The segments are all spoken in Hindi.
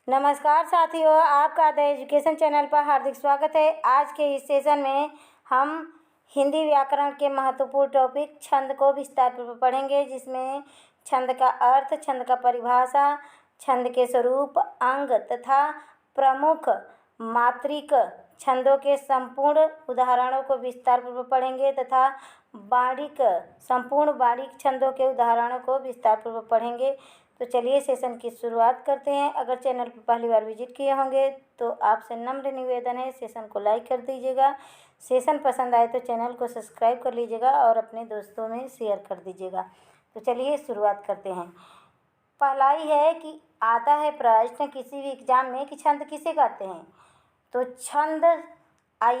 नमस्कार साथियों, आपका द एजुकेशन चैनल पर हार्दिक स्वागत है। आज के इस सेशन में हम हिंदी व्याकरण के महत्वपूर्ण टॉपिक छंद को विस्तारपूर्वक पढ़ेंगे, जिसमें छंद का अर्थ, छंद का परिभाषा, छंद के स्वरूप, अंग तथा प्रमुख मात्रिक छंदों के संपूर्ण उदाहरणों को विस्तारपूर्वक पढ़ेंगे तथा संपूर्ण बारीक छंदों के उदाहरणों को विस्तारपूर्वक पढ़ेंगे। तो चलिए सेशन की शुरुआत करते हैं। अगर चैनल पर पहली बार विजिट किए होंगे तो आपसे नम्र निवेदन है, सेशन को लाइक कर दीजिएगा। सेशन पसंद आए तो चैनल को सब्सक्राइब कर लीजिएगा और अपने दोस्तों में शेयर कर दीजिएगा। तो चलिए शुरुआत करते हैं। पहला ही है कि आता है प्रश्न किसी भी एग्जाम में कि छंद किसे कहते हैं। तो छंद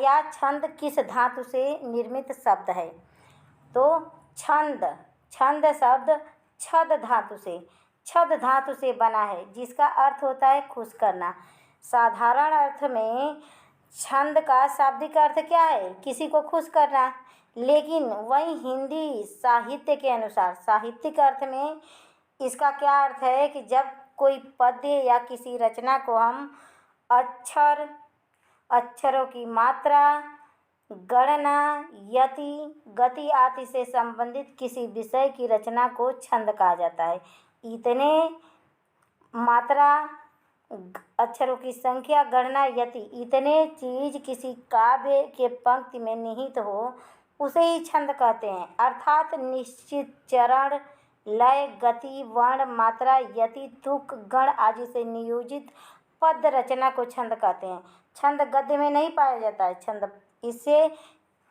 या छंद किस धातु से निर्मित शब्द है। तो छंद शब्द छद धातु से बना है, जिसका अर्थ होता है खुश करना। साधारण अर्थ में छंद का शाब्दिक अर्थ क्या है? किसी को खुश करना। लेकिन वही हिंदी साहित्य के अनुसार साहित्यिक अर्थ में इसका क्या अर्थ है कि जब कोई पद्य या किसी रचना को हम अक्षरों की मात्रा, गणना, यति, गति आदि से संबंधित किसी विषय की रचना को छंद कहा जाता है। इतने मात्रा, अक्षरों की संख्या, गणना, यति, इतने चीज किसी काव्य के पंक्ति में निहित हो उसे ही छंद कहते हैं। अर्थात निश्चित चरण, लय, गति, वर्ण, मात्रा, यति, तुक, गण आदि से नियोजित पद रचना को छंद कहते हैं। छंद गद्य में नहीं पाया जाता है। छंद, इससे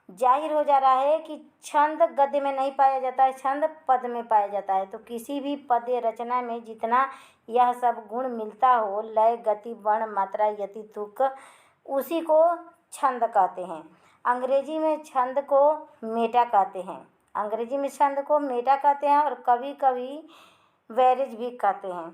जाहिर हो जा रहा है कि छंद गद्य में नहीं पाया जाता है, छंद पद में पाया जाता है। तो किसी भी पद्य रचना में जितना यह सब गुण मिलता हो, लय, गति, वर्ण, मात्रा, यति, तुक, उसी को छंद कहते हैं। अंग्रेजी में छंद को मेटा कहते हैं और कभी कभी वैरिज भी कहते हैं।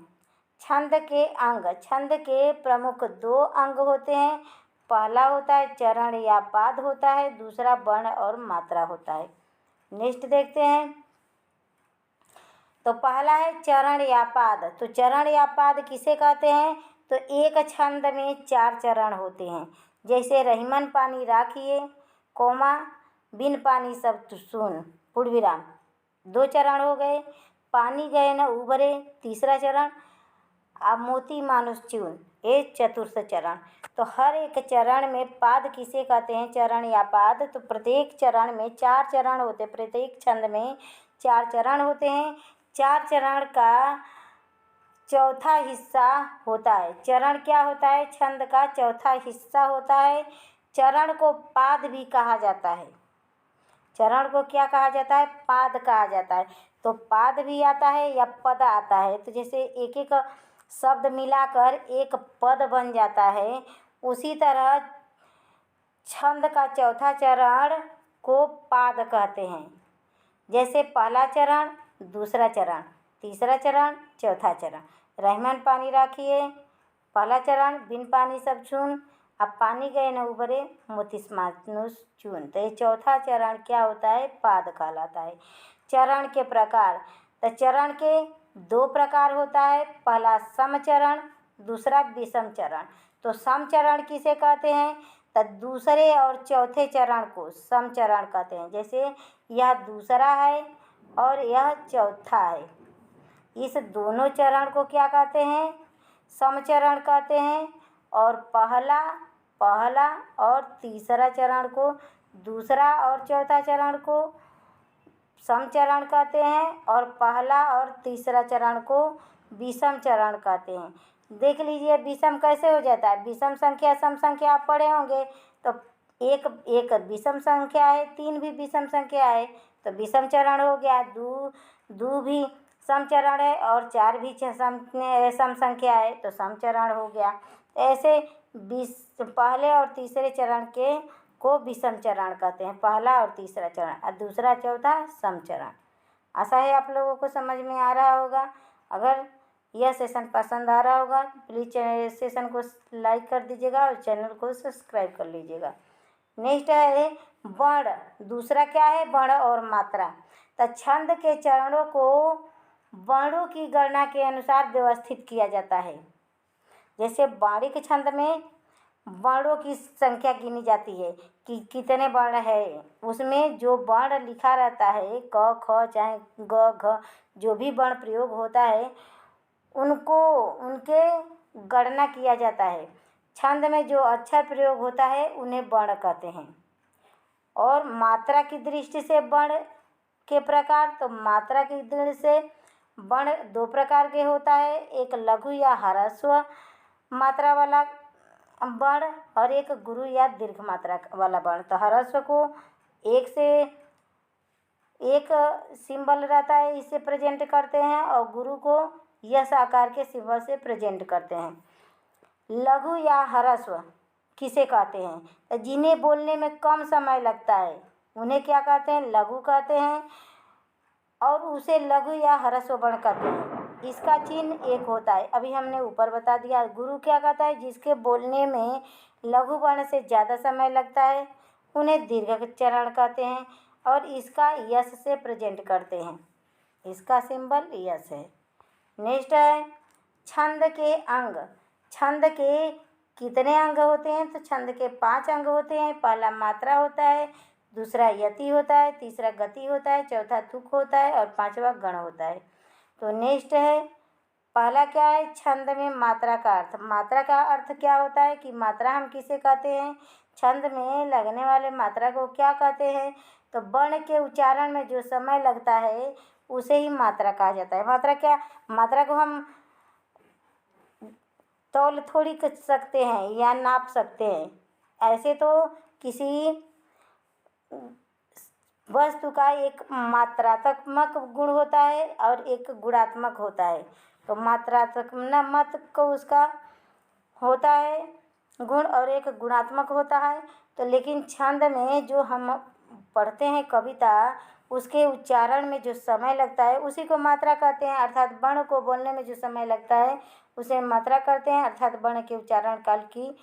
छंद के अंग, छंद के प्रमुख 2 अंग होते हैं। पहला होता है चरण या पाद होता है, दूसरा वर्ण और मात्रा होता है। नेक्स्ट देखते हैं। तो पहला है चरण या पाद। तो चरण या पाद किसे कहते हैं? तो एक छंद में 4 चरण होते हैं। जैसे रहीमन पानी राखिए, कोमा, बिन पानी सब सुन, पूर्णविराम, 2 चरण हो गए। पानी गए न उबरे, तीसरा चरण। अब मोती मानुष च्यून, ये चतुर्थ चरण। तो हर एक चरण में पाद किसे कहते हैं? चरण या पाद। तो प्रत्येक चरण में 4 चरण होते हैं। प्रत्येक छंद में 4 चरण होते हैं। 4 चरण का चौथा हिस्सा होता है। चरण क्या होता है? छंद का चौथा हिस्सा होता है। चरण को पाद भी कहा जाता है। चरण को क्या कहा जाता है? पाद कहा जाता है। तो पाद भी आता है या पद आता है। तो जैसे एक एक शब्द मिलाकर एक पद बन जाता है, उसी तरह छंद का चौथा चरण को पाद कहते हैं। जैसे पहला चरण, दूसरा चरण, तीसरा चरण, चौथा चरण। रहीमन पानी राखिए, पहला चरण, बिन पानी सब चून, अब पानी गए न उबरे, मोतीस मानुष चून। तो ये चौथा चरण क्या होता है? पाद कहलाता है। चरण के प्रकार, तो चरण के 2 प्रकार होता है। पहला समचरण, दूसरा विषम चरण। तो समचरण किसे कहते हैं? तो दूसरे और चौथे चरण को समचरण कहते हैं। जैसे यह दूसरा है और यह चौथा है, इस दोनों चरण को क्या कहते हैं? समचरण कहते हैं। और पहला और तीसरा चरण को, दूसरा और चौथा चरण को समचरण कहते हैं और पहला और तीसरा चरण को विषम चरण कहते हैं। देख लीजिए विषम कैसे हो जाता है। विषम संख्या सम संख्या आप पढ़े होंगे। तो एक विषम संख्या है, 3 भी विषम संख्या है तो विषम चरण हो गया। दो भी समचरण है और 4 भी सम संख्या है तो समचरण हो गया। ऐसे पहले और तीसरे चरण को विषम चरण कहते हैं, पहला और तीसरा चरण, और दूसरा चौथा समचरण। आशा है आप लोगों को समझ में आ रहा होगा। अगर यह सेशन पसंद आ रहा होगा तो प्लीज़ सेशन को लाइक कर दीजिएगा और चैनल को सब्सक्राइब कर लीजिएगा। नेक्स्ट है वर्ण। दूसरा क्या है? वर्ण और मात्रा। तो छंद के चरणों को वर्णों की गणना के अनुसार व्यवस्थित किया जाता है। जैसे बाणी के छंद में वर्णों की संख्या गिनी जाती है कि कितने वर्ण है, उसमें जो वर्ण लिखा रहता है क ख चाहे ग घ, जो भी वर्ण प्रयोग होता है उनको उनके गणना किया जाता है। छंद में जो अक्षर प्रयोग होता है उन्हें वर्ण कहते हैं। और मात्रा की दृष्टि से वर्ण के प्रकार, तो मात्रा की दृष्टि से वर्ण दो प्रकार के होता है, एक लघु या ह्रस्व मात्रा वाला वर्ण और एक गुरु या दीर्घ मात्रा वाला वर्ण। तो ह्रस्व को एक से एक सिंबल रहता है, इससे प्रेजेंट करते हैं, और गुरु को यस आकार के सिंबल से प्रेजेंट करते हैं। लघु या ह्रस्व किसे कहते हैं? तो जिन्हें बोलने में कम समय लगता है उन्हें क्या कहते हैं? लघु कहते हैं, और उसे लघु या ह्रस्व वर्ण कहते हैं। इसका चिन्ह एक होता है, अभी हमने ऊपर बता दिया। गुरु क्या कहता है? जिसके बोलने में लघु वर्ण से ज़्यादा समय लगता है उन्हें दीर्घ चरण कहते हैं, और इसका यस से प्रेजेंट करते हैं। इसका सिंबल यस है। नेक्स्ट है छंद के अंग। छंद के कितने अंग होते हैं? तो छंद के 5 अंग होते हैं। पहला मात्रा होता है, दूसरा यति होता है, तीसरा गति होता है, चौथा तुक होता है और 5वां गण होता है। तो नेक्स्ट है पहला क्या है? छंद में मात्रा का अर्थ। मात्रा का अर्थ क्या होता है कि मात्रा हम किसे कहते हैं? छंद में लगने वाले मात्रा को क्या कहते हैं? तो वर्ण के उच्चारण में जो समय लगता है उसे ही मात्रा कहा जाता है। मात्रा क्या? मात्रा को हम तौल थोड़ी कर सकते हैं या नाप सकते हैं। ऐसे तो किसी वस्तु का एक मात्रात्मक गुण होता है और एक गुणात्मक होता है। तो मात्रात्मक को उसका होता है गुण और एक गुणात्मक होता है। तो लेकिन छंद में जो हम पढ़ते हैं कविता, उसके उच्चारण में जो समय लगता है उसी को मात्रा कहते हैं। अर्थात वर्ण को बोलने में जो समय लगता है उसे मात्रा कहते हैं, अर्थात वर्ण के उच्चारण काल की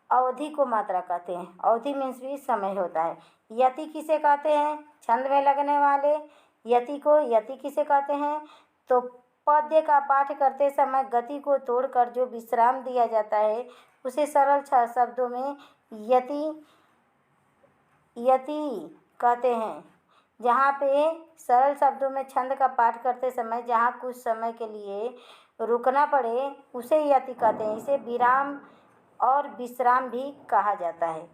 अवधि को मात्रा कहते हैं। अवधि मीन्स भी समय होता है। यति किसे कहते हैं? छंद में लगने वाले यति को यति किसे कहते हैं? तो पद्य का पाठ करते समय गति को तोड़कर जो विश्राम दिया जाता है उसे सरल शब्दों में यति कहते हैं। जहाँ पे सरल शब्दों में छंद का पाठ करते समय जहाँ कुछ समय के लिए रुकना पड़े उसे यति कहते हैं। इसे विराम और विश्राम भी कहा जाता है।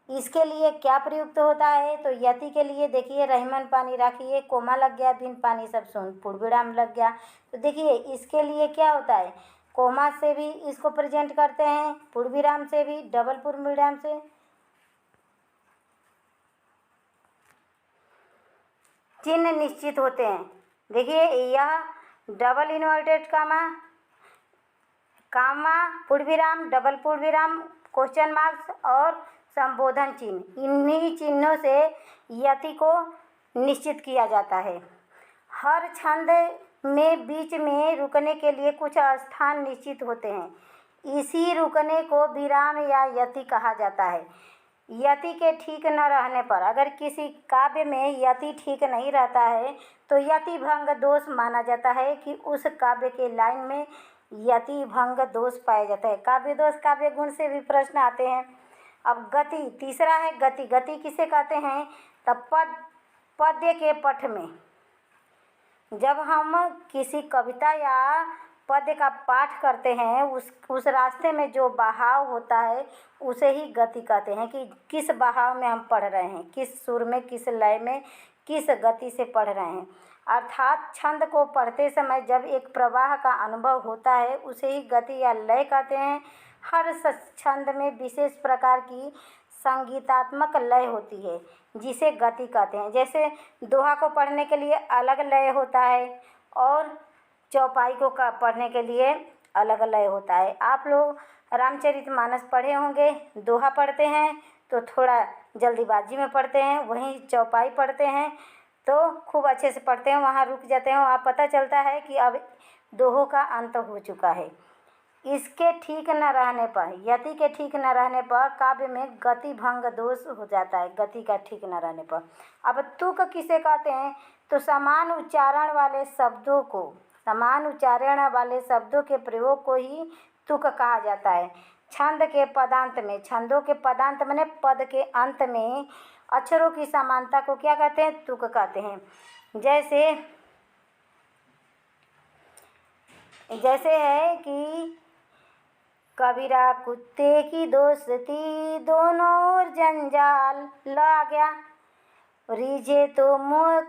इसके लिए क्या प्रयुक्त होता है? तो यति के लिए देखिए रहमन पानी राखिए, कोमा लग गया, बिन पानी सब सुन, पूर्ण विराम लग गया। तो देखिए इसके लिए क्या होता है? कोमा से भी इसको प्रेजेंट करते हैं, पूर्ण विराम से भी, डबल पूर्ण विराम से। चिन्ह निश्चित होते हैं। देखिए यह डबल इन्वर्टेड कामा पूर्ण विराम, डबल पूर्ण विराम, क्वेश्चन मार्क्स और संबोधन चिन्ह, इन्हीं चिन्हों से यति को निश्चित किया जाता है। हर छंद में बीच में रुकने के लिए कुछ स्थान निश्चित होते हैं। इसी रुकने को विराम या यति कहा जाता है। यति के ठीक न रहने पर, अगर किसी काव्य में यति ठीक नहीं रहता है तो यति भंग दोष माना जाता है कि उस काव्य के लाइन में यति भंग दोष पाया जाता है। काव्य दोष, काव्य गुण से भी प्रश्न आते हैं। अब गति, तीसरा है गति। गति किसे कहते हैं? तब पद्य के पठ में जब हम किसी कविता या पद्य का पाठ करते हैं उस रास्ते में जो बहाव होता है उसे ही गति कहते हैं कि किस बहाव में हम पढ़ रहे हैं, किस सुर में, किस लय में, किस गति से पढ़ रहे हैं। अर्थात छंद को पढ़ते समय जब एक प्रवाह का अनुभव होता है उसे ही गति या लय कहते हैं। हर छंद में विशेष प्रकार की संगीतात्मक लय होती है जिसे गति कहते हैं। जैसे दोहा को पढ़ने के लिए अलग लय होता है और चौपाई को पढ़ने के लिए अलग लय होता है। आप लोग रामचरितमानस पढ़े होंगे, दोहा पढ़ते हैं तो थोड़ा जल्दीबाजी में पढ़ते हैं, वहीं चौपाई पढ़ते हैं तो खूब अच्छे से पढ़ते हैं, वहाँ रुक जाते हैं, वहाँ पता चलता है कि अब दोहों का अंत हो चुका है। इसके ठीक न रहने पर, यति के ठीक न रहने पर काव्य में गति भंग दोष हो जाता है, गति का ठीक न रहने पर। अब तुक किसे कहते हैं? तो समान उच्चारण वाले शब्दों को समान उच्चारण वाले शब्दों के प्रयोग को ही तुक कहा जाता है। छंद के पदांत में, छंदों के पदांत माने पद के अंत में अक्षरों की समानता को क्या कहते हैं? तुक कहते हैं। जैसे है कि कबीरा कुत्ते की दोस्ती दोनों ओर जंजाल, ल आ गया। रीझे तो मुँह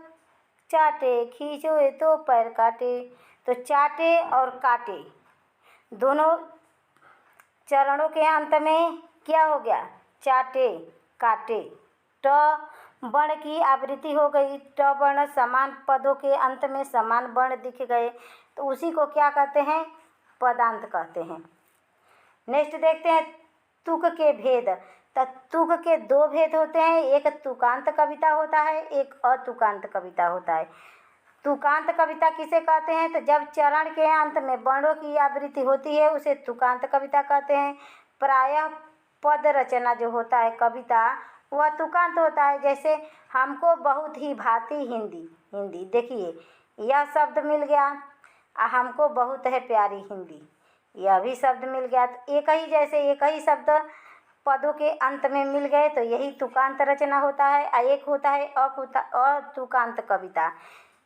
चाटे, खींचे तो पैर काटे। तो चाटे और काटे दोनों चरणों के अंत में क्या हो गया? चाटे काटे। ट वर्ण की आवृत्ति हो गई। ट वर्ण समान पदों के अंत में समान वर्ण दिख गए, तो उसी को क्या कहते हैं? पदांत कहते हैं। नेक्स्ट देखते हैं तुक के भेद। तो तुक के दो भेद होते हैं, एक तुकांत कविता होता है, एक अतुकांत कविता होता है। तुकांत कविता किसे कहते हैं? तो जब चरण के अंत में वर्णों की आवृत्ति होती है उसे तुकांत कविता कहते हैं। प्रायः पद रचना जो होता है कविता, वह तुकांत होता है। जैसे हमको बहुत ही भाती हिंदी, हिंदी देखिए यह शब्द मिल गया, हमको बहुत है प्यारी हिंदी, यह भी शब्द मिल गया। तो एक ही शब्द पदों के अंत में मिल गए तो यही तुकांत रचना होता है। एक होता है अतुकांत कविता।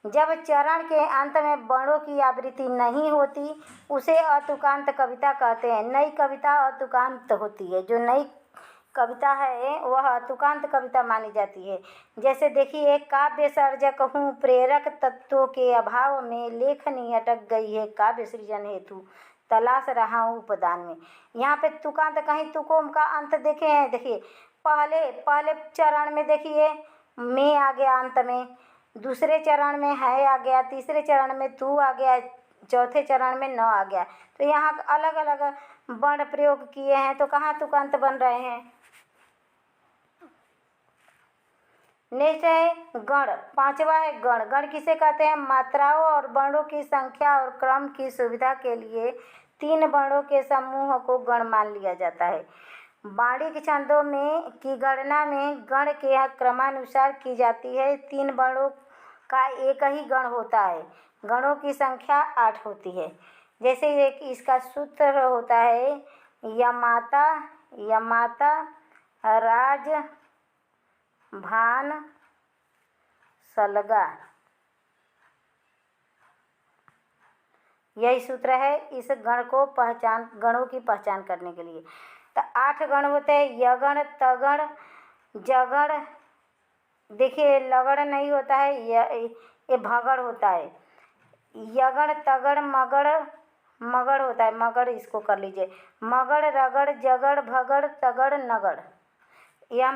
जब चरण के अंत में वर्णों की आवृत्ति नहीं होती उसे अतुकांत कविता कहते हैं। नई कविता अतुकांत होती है, जो नई कविता है वह अतुकांत कविता मानी जाती है। जैसे देखिए, काव्य सर्जक हूँ, प्रेरक तत्वों के अभाव में लेखनी अटक गई है, काव्य सृजन हेतु तलाश रहा हूँ उपदान में। यहाँ पे तुकांत, कहीं तुकों का अंत देखे हैं? देखिए पहले चरण में देखिए में आ गया अंत में, दूसरे चरण में है आ गया, तीसरे चरण में तू आ गया, चौथे चरण में न आ गया। तो यहाँ अलग अलग वर्ण प्रयोग किए हैं, तो कहाँ तुकांत बन रहे हैं? नेक्स्ट है गण। पांचवा है गण। गण किसे कहते हैं? मात्राओं और वर्णों की संख्या और क्रम की सुविधा के लिए तीन वर्णों के समूह को गण मान लिया जाता है। बाणिक छंदों में की गणना में गण के क्रमानुसार की जाती है। तीन वर्णों का एक ही गण होता है। गणों की संख्या 8 होती है। जैसे एक इसका सूत्र होता है यमाता, यमाता, राज, भान, सलगा। यही सूत्र है इस गणों की पहचान करने के लिए। तो 8 गण होते हैं, यगण, तगण, जगण। देखिए लगड़ नहीं होता है, ये भगड़ होता है। यगण, तगड़, मगड़ होता है, मगड़ इसको कर लीजिए। मगड़, रगड़, जगड़, भगड़, तगड़, नगड़, यह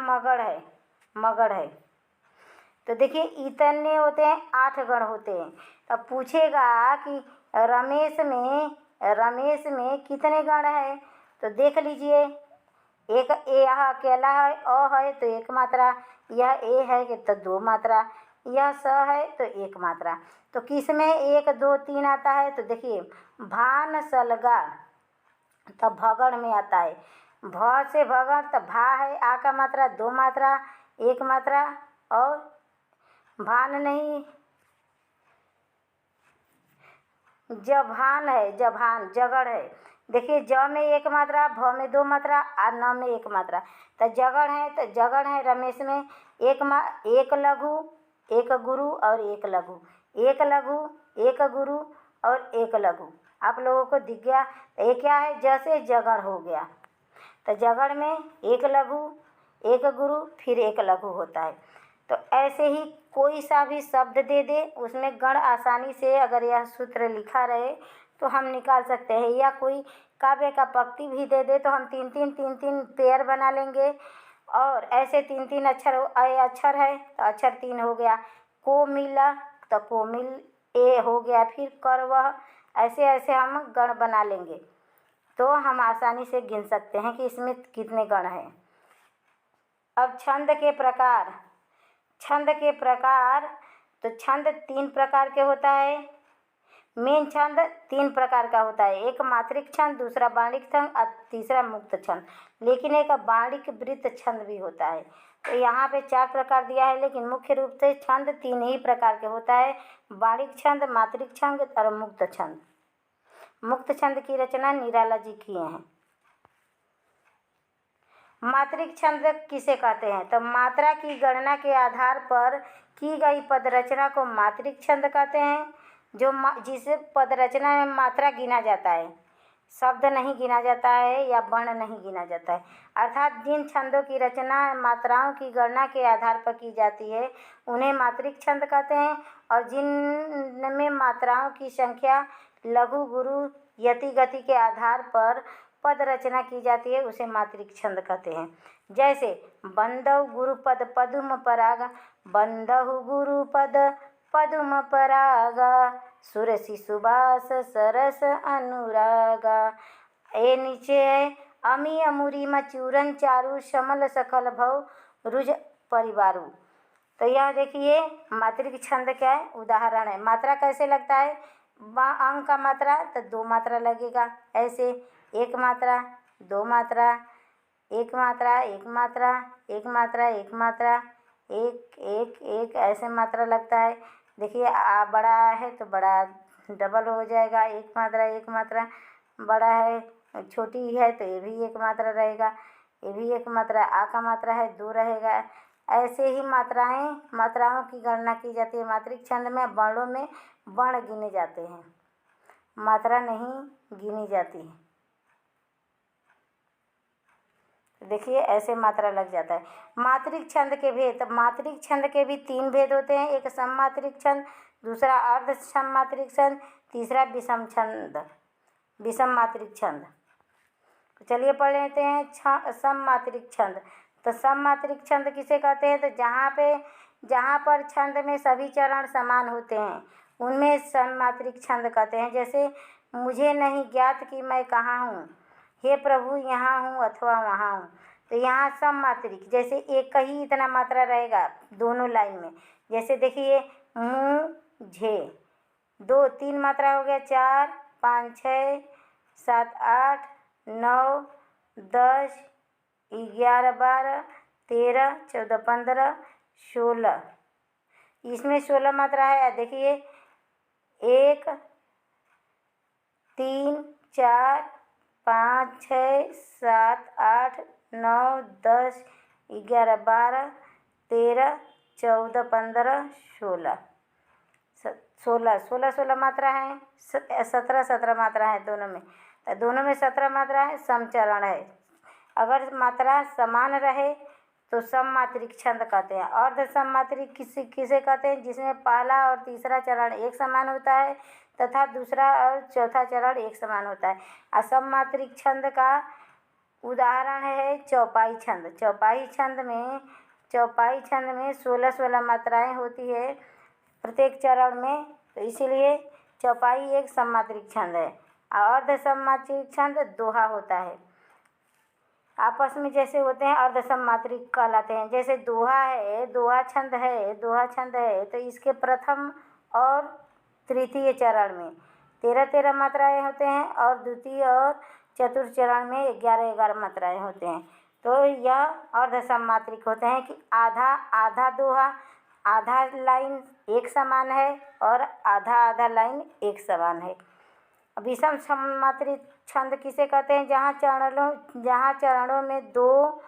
मगड़ है। तो देखिए इतने होते हैं, 8 गण होते हैं। अब पूछेगा कि रमेश में कितने गण हैं? तो देख लीजिए, एक यह अकेला है, है तो 1 मात्रा, यह ए है कि तो 2 मात्रा, यह स है तो 1 मात्रा। तो किस में 1, 2, 3 आता है? तो देखिए भान, सलगा तब भगड़ में आता है। भ से भगड़, तब भा है, आ का मात्रा 2 मात्रा, 1 मात्रा, और भान नहीं, जभान है, जभान जगड़ है। देखिए ज में 1 मात्रा, भ में 2 मात्रा, आ न में 1 मात्रा। तो जगड़ है रमेश में एक लघु, एक गुरु और एक लघु, एक लघु, एक गुरु और एक लघु। आप लोगों को दिख गया? ये क्या है? जैसे जगड़ हो गया। तो जगड़ में 1 लघु, 1 गुरु, फिर 1 लघु होता है। तो ऐसे ही कोई सा भी शब्द दे दे, उसमें गण आसानी से अगर यह सूत्र लिखा रहे तो हम निकाल सकते हैं। या कोई काव्य का पंक्ति भी दे दे तो हम 3-3 पेयर बना लेंगे। और ऐसे 3-3 अक्षर है तो अक्षर 3 हो गया। को मिला तो कोमिल ए हो गया, फिर कर वह, ऐसे ऐसे हम गण बना लेंगे तो हम आसानी से गिन सकते हैं कि इसमें कितने गण हैं। अब छंद के प्रकार। तो छंद 3 प्रकार के होता है। मेन छंद 3 प्रकार का होता है, एक मात्रिक छंद, दूसरा बाणिक छंद और तीसरा मुक्त छंद। लेकिन एक बाणिक वृत्त छंद भी होता है। तो यहाँ पे 4 प्रकार दिया है, लेकिन मुख्य रूप से छंद 3 ही प्रकार के होता है। बाणिक छंद, मात्रिक छंद और मुक्त छंद। मुक्त छंद की रचना निराला जी किए हैं। मात्रिक छंद किसे कहते हैं? तो मात्रा की गणना के आधार पर की गई पद रचना को मात्रिक छंद कहते हैं। जिस पद रचना में मात्रा गिना जाता है, शब्द नहीं गिना जाता है या वर्ण नहीं गिना जाता है, अर्थात जिन छंदों की रचना मात्राओं की गणना के आधार पर की जाती है उन्हें मात्रिक छंद कहते हैं। और जिनमें मात्राओं की संख्या लघु, गुरु, यति, गति के आधार पर पद रचना की जाती है उसे मात्रिक छंद कहते हैं। जैसे बंदौ गुरुपद पदुम पराग, बंदहु गुरुपद पदुम परागा, सुरसि सुबास सरस अनुरागा। ए नीचे है अमी अमुरी मचूरन चारु, समल सखल भव रुज परिवारु। तो यह देखिए मात्रिक छंद क्या है, उदाहरण है। मात्रा कैसे लगता है? अंग का मात्रा तो 2 मात्रा लगेगा, ऐसे एक मात्रा, 2 मात्रा, एक मात्रा, एक मात्रा, एक मात्रा, एक मात्रा, एक एक एक, ऐसे मात्रा लगता है। देखिए आ बड़ा है तो बड़ा डबल हो जाएगा, एक मात्रा एक मात्रा। बड़ा है, छोटी है तो ये भी एक मात्रा रहेगा, ये भी एक मात्रा। आ का मात्रा है 2 रहेगा। ऐसे ही मात्राओं की गणना की जाती है। मात्रिक छंद में वर्णों में वर्ण गिने जाते हैं, मात्रा नहीं गिनी जाती है। देखिए ऐसे मात्रा लग जाता है। मात्रिक छंद के भेद। मात्रिक छंद के भी 3 भेद होते हैं, एक सममात्रिक छंद, दूसरा अर्ध सममात्रिक छंद, तीसरा विषम मात्रिक छंद। चलिए पढ़ लेते हैं सममात्रिक छंद। तो सममात्रिक छंद किसे कहते हैं? तो जहाँ पर छंद में सभी चरण समान होते हैं उनमें सममात्रिक छंद कहते हैं। जैसे मुझे नहीं ज्ञात कि मैं कहाँ हूँ, हे प्रभु यहाँ हूँ अथवा वहाँ हूँ। तो यहाँ सममात्रिक, जैसे एक ही इतना मात्रा रहेगा दोनों लाइन में। जैसे देखिए मुझे 2 3 मात्रा हो गया, 4 5 6 7 8 9 10 11 12 13 14 15 16, इसमें 16 मात्रा है। देखिए 1 3 4 5 6 7 8 9 10 11 12 13 14 15 16 16 मात्रा है, 17 मात्रा है दोनों में। तो दोनों में 17 मात्रा है, समचरण है। अगर मात्रा समान रहे तो सममात्रिक छंद कहते हैं। अर्ध सममात्रिक किसे कहते हैं? जिसमें पहला और तीसरा चरण एक समान होता है तथा दूसरा और चौथा चरण एक समान होता है। असममात्रिक छंद का उदाहरण है चौपाई छंद। चौपाई छंद में 16 मात्राएं होती है प्रत्येक चरण में, तो इसीलिए चौपाई एक सममात्रिक छंद है। और अर्ध सममात्रिक छंद दोहा होता है, आपस में जैसे होते हैं अर्ध सममात्रिक कहलाते हैं। जैसे दोहा छंद है तो इसके प्रथम और तृतीय चरण में 13 मात्राएं होते हैं और द्वितीय और चतुर्थ चरण में 11 मात्राएं होते हैं। तो यह अर्ध सममात्रिक होते हैं कि आधा दोहा, आधा लाइन एक समान है और आधा लाइन एक समान है। विषम सममात्रिक छंद किसे कहते हैं? जहाँ चरणों में 2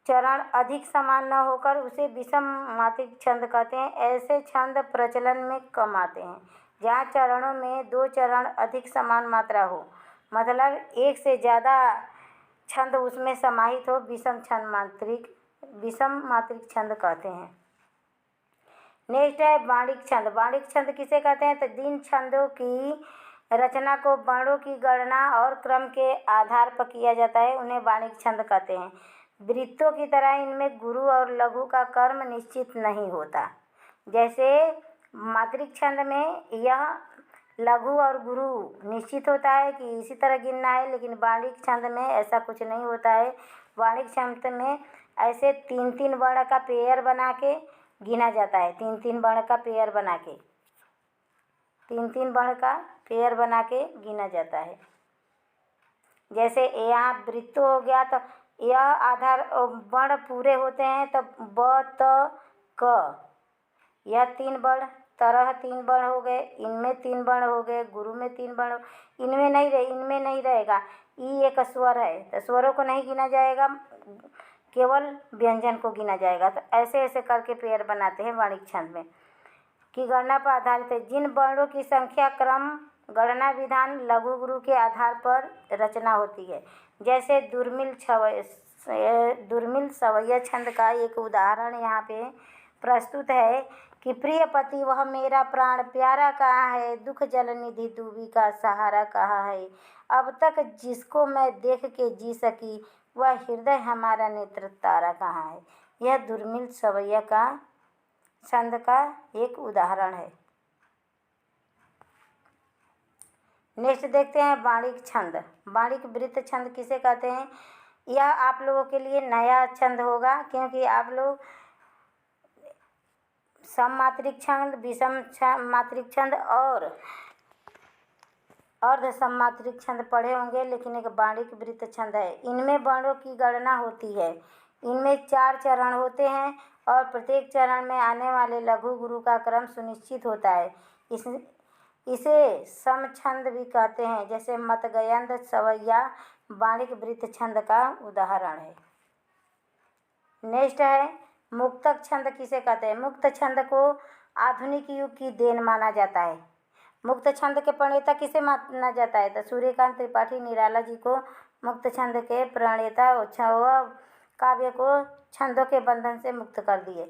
चरण अधिक समान न होकर उसे विषम मात्रिक छंद कहते हैं। ऐसे छंद प्रचलन में कम आते हैं। जहाँ चरणों में 2 चरण अधिक समान मात्रा हो, मतलब एक से ज़्यादा छंद उसमें समाहित हो, विषम मात्रिक छंद कहते हैं। नेक्स्ट है बाणिक छंद। बाणिक छंद किसे कहते हैं? तो जिन छंदों की रचना को वर्णों की गणना और क्रम के आधार पर किया जाता है उन्हें बाणिक छंद कहते हैं। वृत्तों की तरह इनमें गुरु और लघु का कर्म निश्चित नहीं होता। जैसे मात्रिक छंद में यह लघु और गुरु निश्चित होता है कि इसी तरह गिनना है, लेकिन बाणिक छंद में ऐसा कुछ नहीं होता है। बाणिक छंद में ऐसे 3-3 वर्ण का पेयर बना के गिना जाता है। 3-3 वर्ण का पेयर बना के 3-3 वर्ण का पेयर बना के गिना जाता है। जैसे यहाँ वृत्तो हो गया तो यह आधार वर्ण पूरे होते हैं तो ब त क, यह 3 वर्ण, तरह 3 वर्ण हो गए, इनमें 3 वर्ण हो गए, गुरु में 3 वर्ण, इनमें नहीं रहेगा। ई एक स्वर है तो स्वरों को नहीं गिना जाएगा, केवल व्यंजन को गिना जाएगा। तो ऐसे ऐसे करके पेयर बनाते हैं वाणिक छंद में, की गणना पर आधारित है। जिन वर्णों की संख्या क्रम गणना विधान लघु गुरु के आधार पर रचना होती है। जैसे दुर्मिल सवैया छंद का एक उदाहरण यहाँ पे प्रस्तुत है कि प्रिय पति वह मेरा प्राण प्यारा कहाँ है, दुख जल निधि दूबी का सहारा कहाँ है, अब तक जिसको मैं देख के जी सकी वह हृदय हमारा नेत्र तारा कहाँ है। यह दुर्मिल सवैया का छंद का एक उदाहरण है। नेक्स्ट देखते हैं वाणिक छंद। वाणिक वृत्त छंद किसे कहते हैं? यह आप लोगों के लिए नया छंद होगा, क्योंकि आप लोग सममात्रिक छंद, विषम मात्रिक छंद और अर्ध सममात्रिक छंद पढ़े होंगे, लेकिन एक वाणिक वृत्त छंद है। इनमें वर्णों की गणना होती है। इनमें 4 चरण होते हैं और प्रत्येक चरण में आने वाले लघु गुरु का क्रम सुनिश्चित होता है। इसे समछंद भी कहते हैं। जैसे मतगयंद सवैया वाणिक वृत्त छंद का उदाहरण है। नेक्स्ट है मुक्तक छंद किसे कहते हैं? मुक्त छंद को आधुनिक युग की देन माना जाता है। मुक्त छंद के प्रणेता किसे माना जाता है? तो सूर्यकांत त्रिपाठी निराला जी को मुक्त छंद के प्रणेता काव्य को छंदों के बंधन से मुक्त कर दिए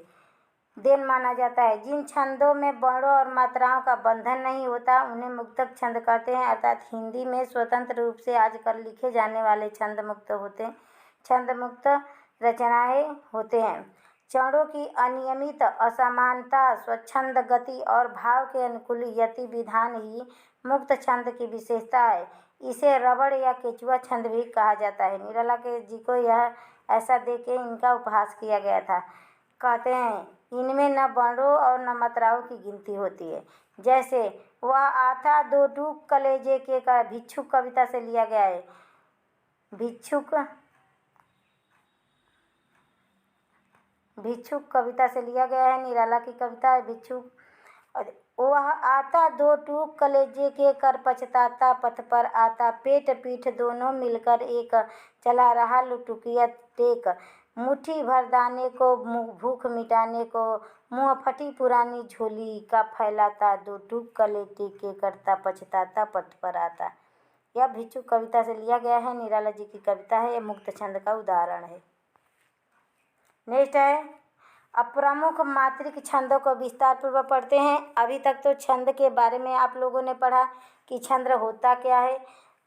देन माना जाता है। जिन छंदों में वर्णों और मात्राओं का बंधन नहीं होता उन्हें मुक्तक छंद कहते हैं। अर्थात हिंदी में स्वतंत्र रूप से आजकल लिखे जाने वाले छंद मुक्त रचनाएं होते हैं। चरणों की अनियमित असमानता, स्वच्छंद गति और भाव के अनुकूल यति विधान ही मुक्त छंद की विशेषता है। इसे रबड़ या केचुआ छंद भी कहा जाता है। निराला के जी को यह ऐसा देके इनका उपहास किया गया था। कहते हैं इनमें न वर्णों और न मात्राओं की गिनती होती है। जैसे वह आता 2 टूक कलेजे के का भिक्षुक कविता से लिया गया है। भिक्षुक कविता से लिया गया है। निराला की कविता है भिक्षुक। वह आता 2 टूक कलेजे के कर पछताता पथ पर आता, पेट पीठ दोनों मिलकर एक, चला रहा लुटुकिया टेक, मुट्ठी भर दाने को भूख मिटाने को, मुँह फटी पुरानी झोली का फैलाता, 2 टूक कलेजे के करता पछताता पथ पर आता। यह भिक्षुक कविता से लिया गया है। निराला जी की कविता है। यह मुक्त छंद का उदाहरण है। नेक्स्ट है अब प्रमुख मात्रिक छंदों को विस्तार पूर्वक पढ़ते हैं। अभी तक तो छंद के बारे में आप लोगों ने पढ़ा कि छंद होता क्या है।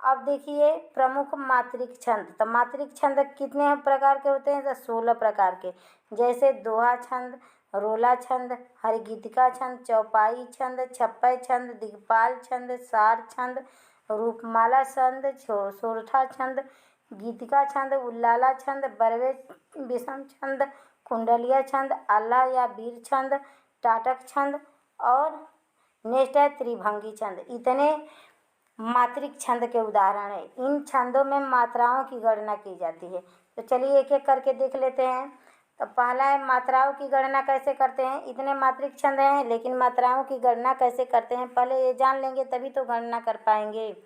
अब देखिए प्रमुख मात्रिक छंद। तो मात्रिक छंद कितने प्रकार के होते हैं? तो 16 प्रकार के। जैसे दोहा छंद, रोला छंद, हरिगीतिका छंद, चौपाई छंद, छप्पय छंद, दिग्पाल छंद, सार छंद, रूपमाला छंद, सोरठा छंद, गीतिका छंद, उल्लाला छंद, बरवे विषम छंद, कुंडलिया छंद, आला या वीर छंद, टाटक छंद और नेक्स्ट है त्रिभंगी छंद। इतने मात्रिक छंद के उदाहरण है। इन छंदों में मात्राओं की गणना की जाती है। तो चलिए एक एक करके देख लेते हैं। तो पहला है मात्राओं की गणना कैसे करते हैं। इतने मात्रिक छंद हैं, लेकिन मात्राओं की गणना कैसे करते हैं पहले ये जान लेंगे, तभी तो गणना कर पाएंगे।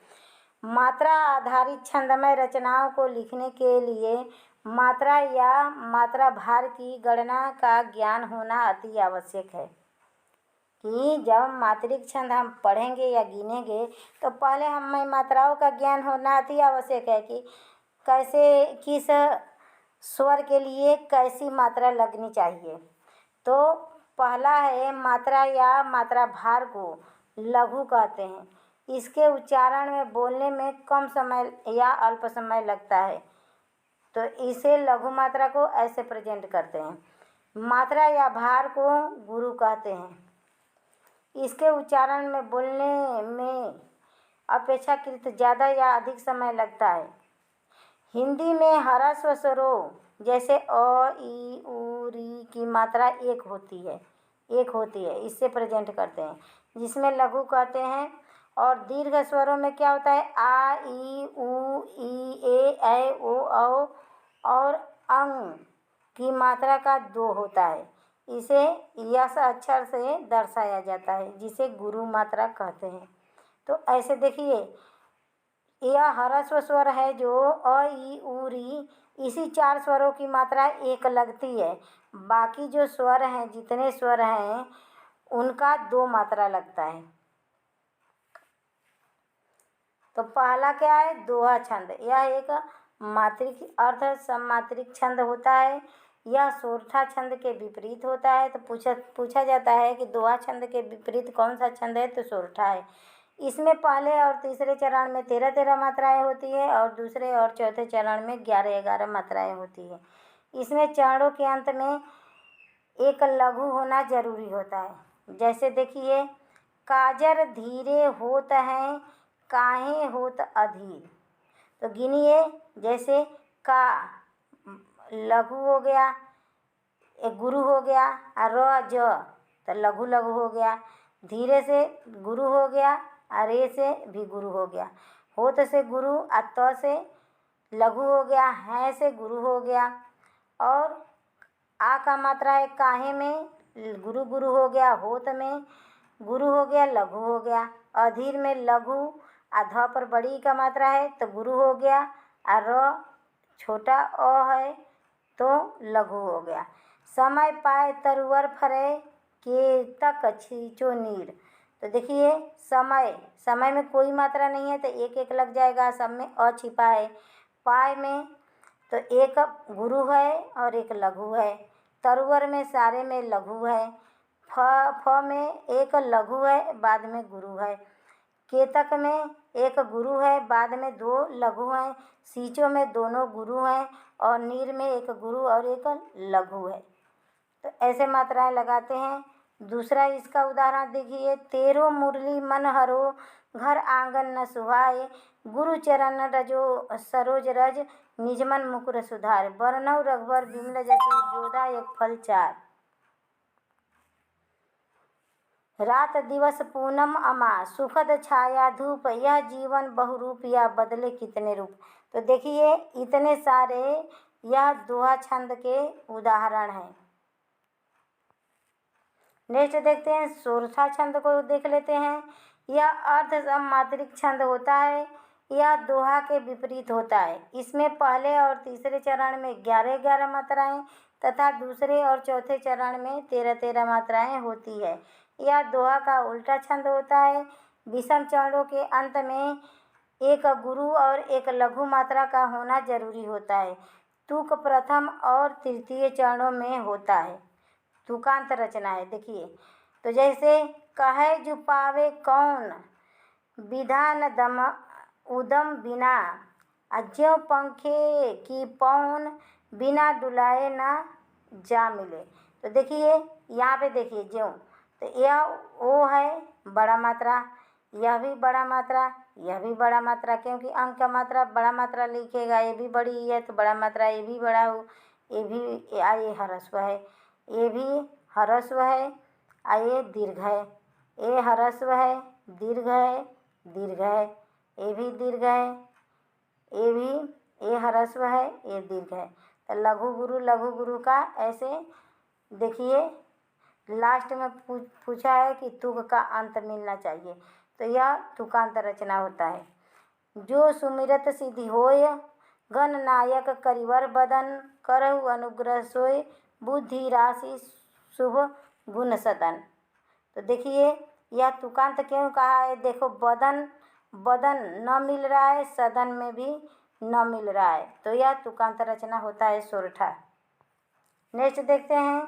मात्रा आधारित छंदमय रचनाओं को लिखने के लिए मात्रा या मात्रा भार की गणना का ज्ञान होना अति आवश्यक है। कि जब मात्रिक छंद हम पढ़ेंगे या गिनेंगे तो पहले हमें मात्राओं का ज्ञान होना अति आवश्यक है कि कैसे किस स्वर के लिए कैसी मात्रा लगनी चाहिए। तो पहला है मात्रा या मात्रा भार को लघु कहते हैं। इसके उच्चारण में बोलने में कम समय या अल्प समय लगता है, तो इसे लघु मात्रा को ऐसे प्रेजेंट करते हैं। मात्रा या भार को गुरु कहते हैं। इसके उच्चारण में बोलने में अपेक्षाकृत ज़्यादा या अधिक समय लगता है। हिंदी में ह्रस्व स्वरों जैसे अ, ई, उ, री की मात्रा एक होती है, इससे प्रेजेंट करते हैं, जिसमें लघु कहते हैं। और दीर्घ स्वरों में क्या होता है? आ, ई, उ, ई, ए, ओ, औ और अंग की मात्रा का 2 होता है। इसे यस अक्षर से दर्शाया जाता है, जिसे गुरु मात्रा कहते हैं। तो ऐसे देखिए, यह ह्रस्व स्वर है जो अ, ई, उ, री, इसी 4 स्वरों की मात्रा एक लगती है। बाकी जो स्वर हैं, जितने स्वर हैं, उनका 2 मात्रा लगता है। तो पहला क्या है? दोहा छंद। यह एक मात्रिक अर्ध सममात्रिक छंद होता है। यह सोरठा छंद के विपरीत होता है। तो पूछा जाता है कि दोहा छंद के विपरीत कौन सा छंद है? तो सोरठा है। इसमें पहले और तीसरे चरण में 13-13 मात्राएं होती है और दूसरे और चौथे चरण में 11-11 मात्राएं होती है। इसमें चरणों के अंत में एक लघु होना जरूरी होता है। जैसे देखिए, काजर धीरे होत हैं, काहे होत अधीर। तो गिनिए, जैसे का लघु हो गया, एक गुरु हो गया, और र ज तो लघु लघु हो गया, धीरे से गुरु हो गया, और रे से भी गुरु हो गया, होत से गुरु, और त से लघु हो गया, है से गुरु हो गया। और आ का मात्रा है काहे में, गुरु गुरु हो गया, होत में गुरु हो गया, लघु हो गया, अधीर में लघु, ध पर बड़ी का मात्रा है तो गुरु हो गया, और र छोटा अ है तो लघु हो गया। समय पाए तरुवर फरे, के तक छींचो नीर। तो देखिए, समय में कोई मात्रा नहीं है तो एक एक लग जाएगा, सब में अ छिपा है। पाए में तो एक गुरु है और एक लघु है। तरुवर में सारे में लघु है। फ में एक लघु है, बाद में गुरु है। केतक में एक गुरु है, बाद में 2 लघु हैं। सींचो में दोनों गुरु हैं, और नीर में एक गुरु और एक लघु है। तो ऐसे मात्राएं लगाते हैं। दूसरा इसका उदाहरण देखिए, तेरो मुरली मन हरो, घर आंगन न सुहाए, गुरु चरण रजो सरोज रज, निजमन मुकुर सुधार, बरनौ रघुवर विमल जसु, जोधा एक फल चार। रात दिवस पूनम अमा, सुखद छाया धूप, यह जीवन बहुरूप, या बदले कितने रूप। तो देखिए, इतने सारे यह दोहा छंद के उदाहरण हैं। नेक्स्ट देखते हैं, सोरठा छंद को देख लेते हैं। यह अर्ध सममात्रिक छंद होता है। यह दोहा के विपरीत होता है। इसमें पहले और तीसरे चरण में 11-11 मात्राएं तथा दूसरे और चौथे चरण में 13-13 मात्राएं होती है। यह दोहा का उल्टा छंद होता है। विषम चरणों के अंत में एक गुरु और एक लघु मात्रा का होना जरूरी होता है। तुक प्रथम और तृतीय चरणों में होता है। तुकांत रचना है। देखिए, तो जैसे कहे जो पावे कौन, विधान दम उदम बिना, ज्यों पंखे की पौन, बिना डुलाए ना जा मिले। तो देखिए, यहाँ पे देखिए ज्यों, तो यह ओ है बड़ा मात्रा, यह भी बड़ा मात्रा, यह भी बड़ा मात्रा, क्योंकि अंक का मात्रा बड़ा मात्रा लिखेगा, ये भी बड़ी है तो बड़ा मात्रा, ये भी बड़ा हो, ये भी ये ह्रस्व है, ये भी ह्रस्व है, ये दीर्घ है, ये ह्रस्व है, दीर्घ है, दीर्घ है, ये भी दीर्घ है, ये भी, ये ह्रस्व है, ये दीर्घ है। तो लघु गुरु का ऐसे देखिए, लास्ट में पूछा है कि तुक का अंत मिलना चाहिए, तो यह तुकांत रचना होता है। जो सुमिरत सिद्धि होय, गण नायक करिवर बदन, करहु अनुग्रह सोय, बुद्धि राशि शुभ गुण सदन। तो देखिए, यह तुकांत क्यों कहा है? देखो, बदन न मिल रहा है, सदन में भी न मिल रहा है, तो यह तुकांत रचना होता है सोरठा। नेक्स्ट देखते हैं,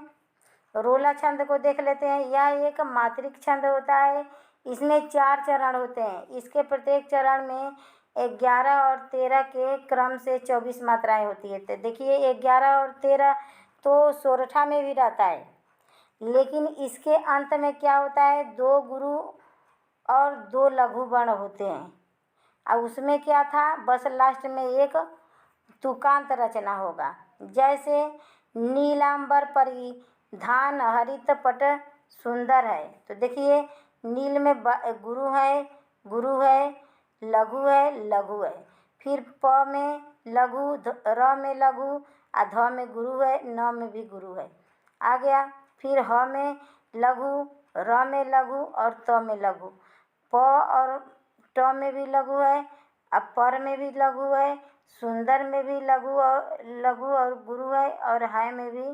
रोला छंद को देख लेते हैं। यह एक मात्रिक छंद होता है। इसमें 4 चरण होते हैं। इसके प्रत्येक चरण में 11 और 13 के क्रम से 24 मात्राएं होती है। तो देखिए, 11 और 13 तो सोरठा में भी रहता है, लेकिन इसके अंत में क्या होता है? 2 गुरु और 2 लघु वर्ण होते हैं। और उसमें क्या था? बस लास्ट में एक तुकांत रचना होगा। जैसे नीलांबर परी, धान हरित पट सुंदर है। तो देखिए, नील में गुरु है, लघु है, लघु है। फिर प में लघु, र में लघु, ध में गुरु है, न में भी गुरु है। आ गया। फिर ह में लघु, र में लघु और त में लघु। प और ट में भी लघु है, अब पर में भी लघु है, सुंदर में भी लघु और गुरु है, और हाय में भी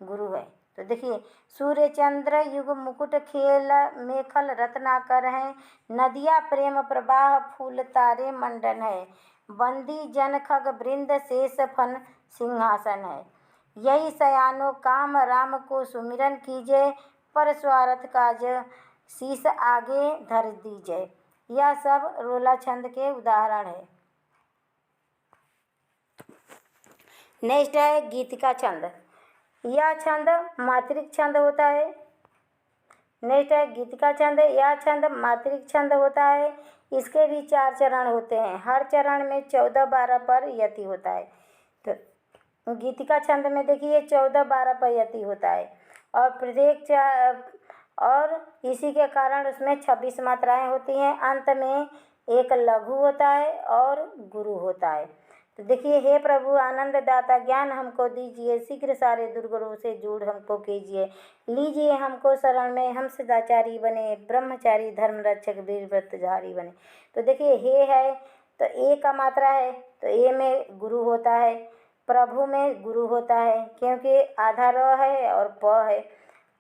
गुरु है। तो देखिए, सूर्य चंद्र युग मुकुट खेल, मेखल रत्नाकर है, नदिया प्रेम प्रवाह, फूल तारे मंडन है, बंदी जन खग वृंद, शेष फन सिंहासन है। यही सयानो काम राम को सुमिरन कीजिए, पर स्वार्थ काज शीश आगे धर दीजिए। यह सब रोला छंद के उदाहरण है। नेक्स्ट है गीतिका छंद। यह छंद मात्रिक छंद होता है। नेक्स्ट है गीतिका छंद। यह छंद मात्रिक छंद होता है। इसके भी 4 चरण होते हैं। हर चरण में 14-12 पर यति होता है। तो गीतिका छंद में देखिए 14-12 पर यति होता है, और इसी के कारण उसमें 26 मात्राएं होती हैं। अंत में एक लघु होता है और गुरु होता है। तो देखिए, हे प्रभु आनंद दाता ज्ञान हमको दीजिए, शीघ्र सारे दुर्गुणों से दूर हमको कीजिए, लीजिए हमको शरण में, हम सदाचारी बने, ब्रह्मचारी धर्म रक्षक वीर व्रतधारी बने। तो देखिए, हे है तो ए का मात्रा है, तो ए में गुरु होता है, प्रभु में गुरु होता है, क्योंकि आधा र है और प है।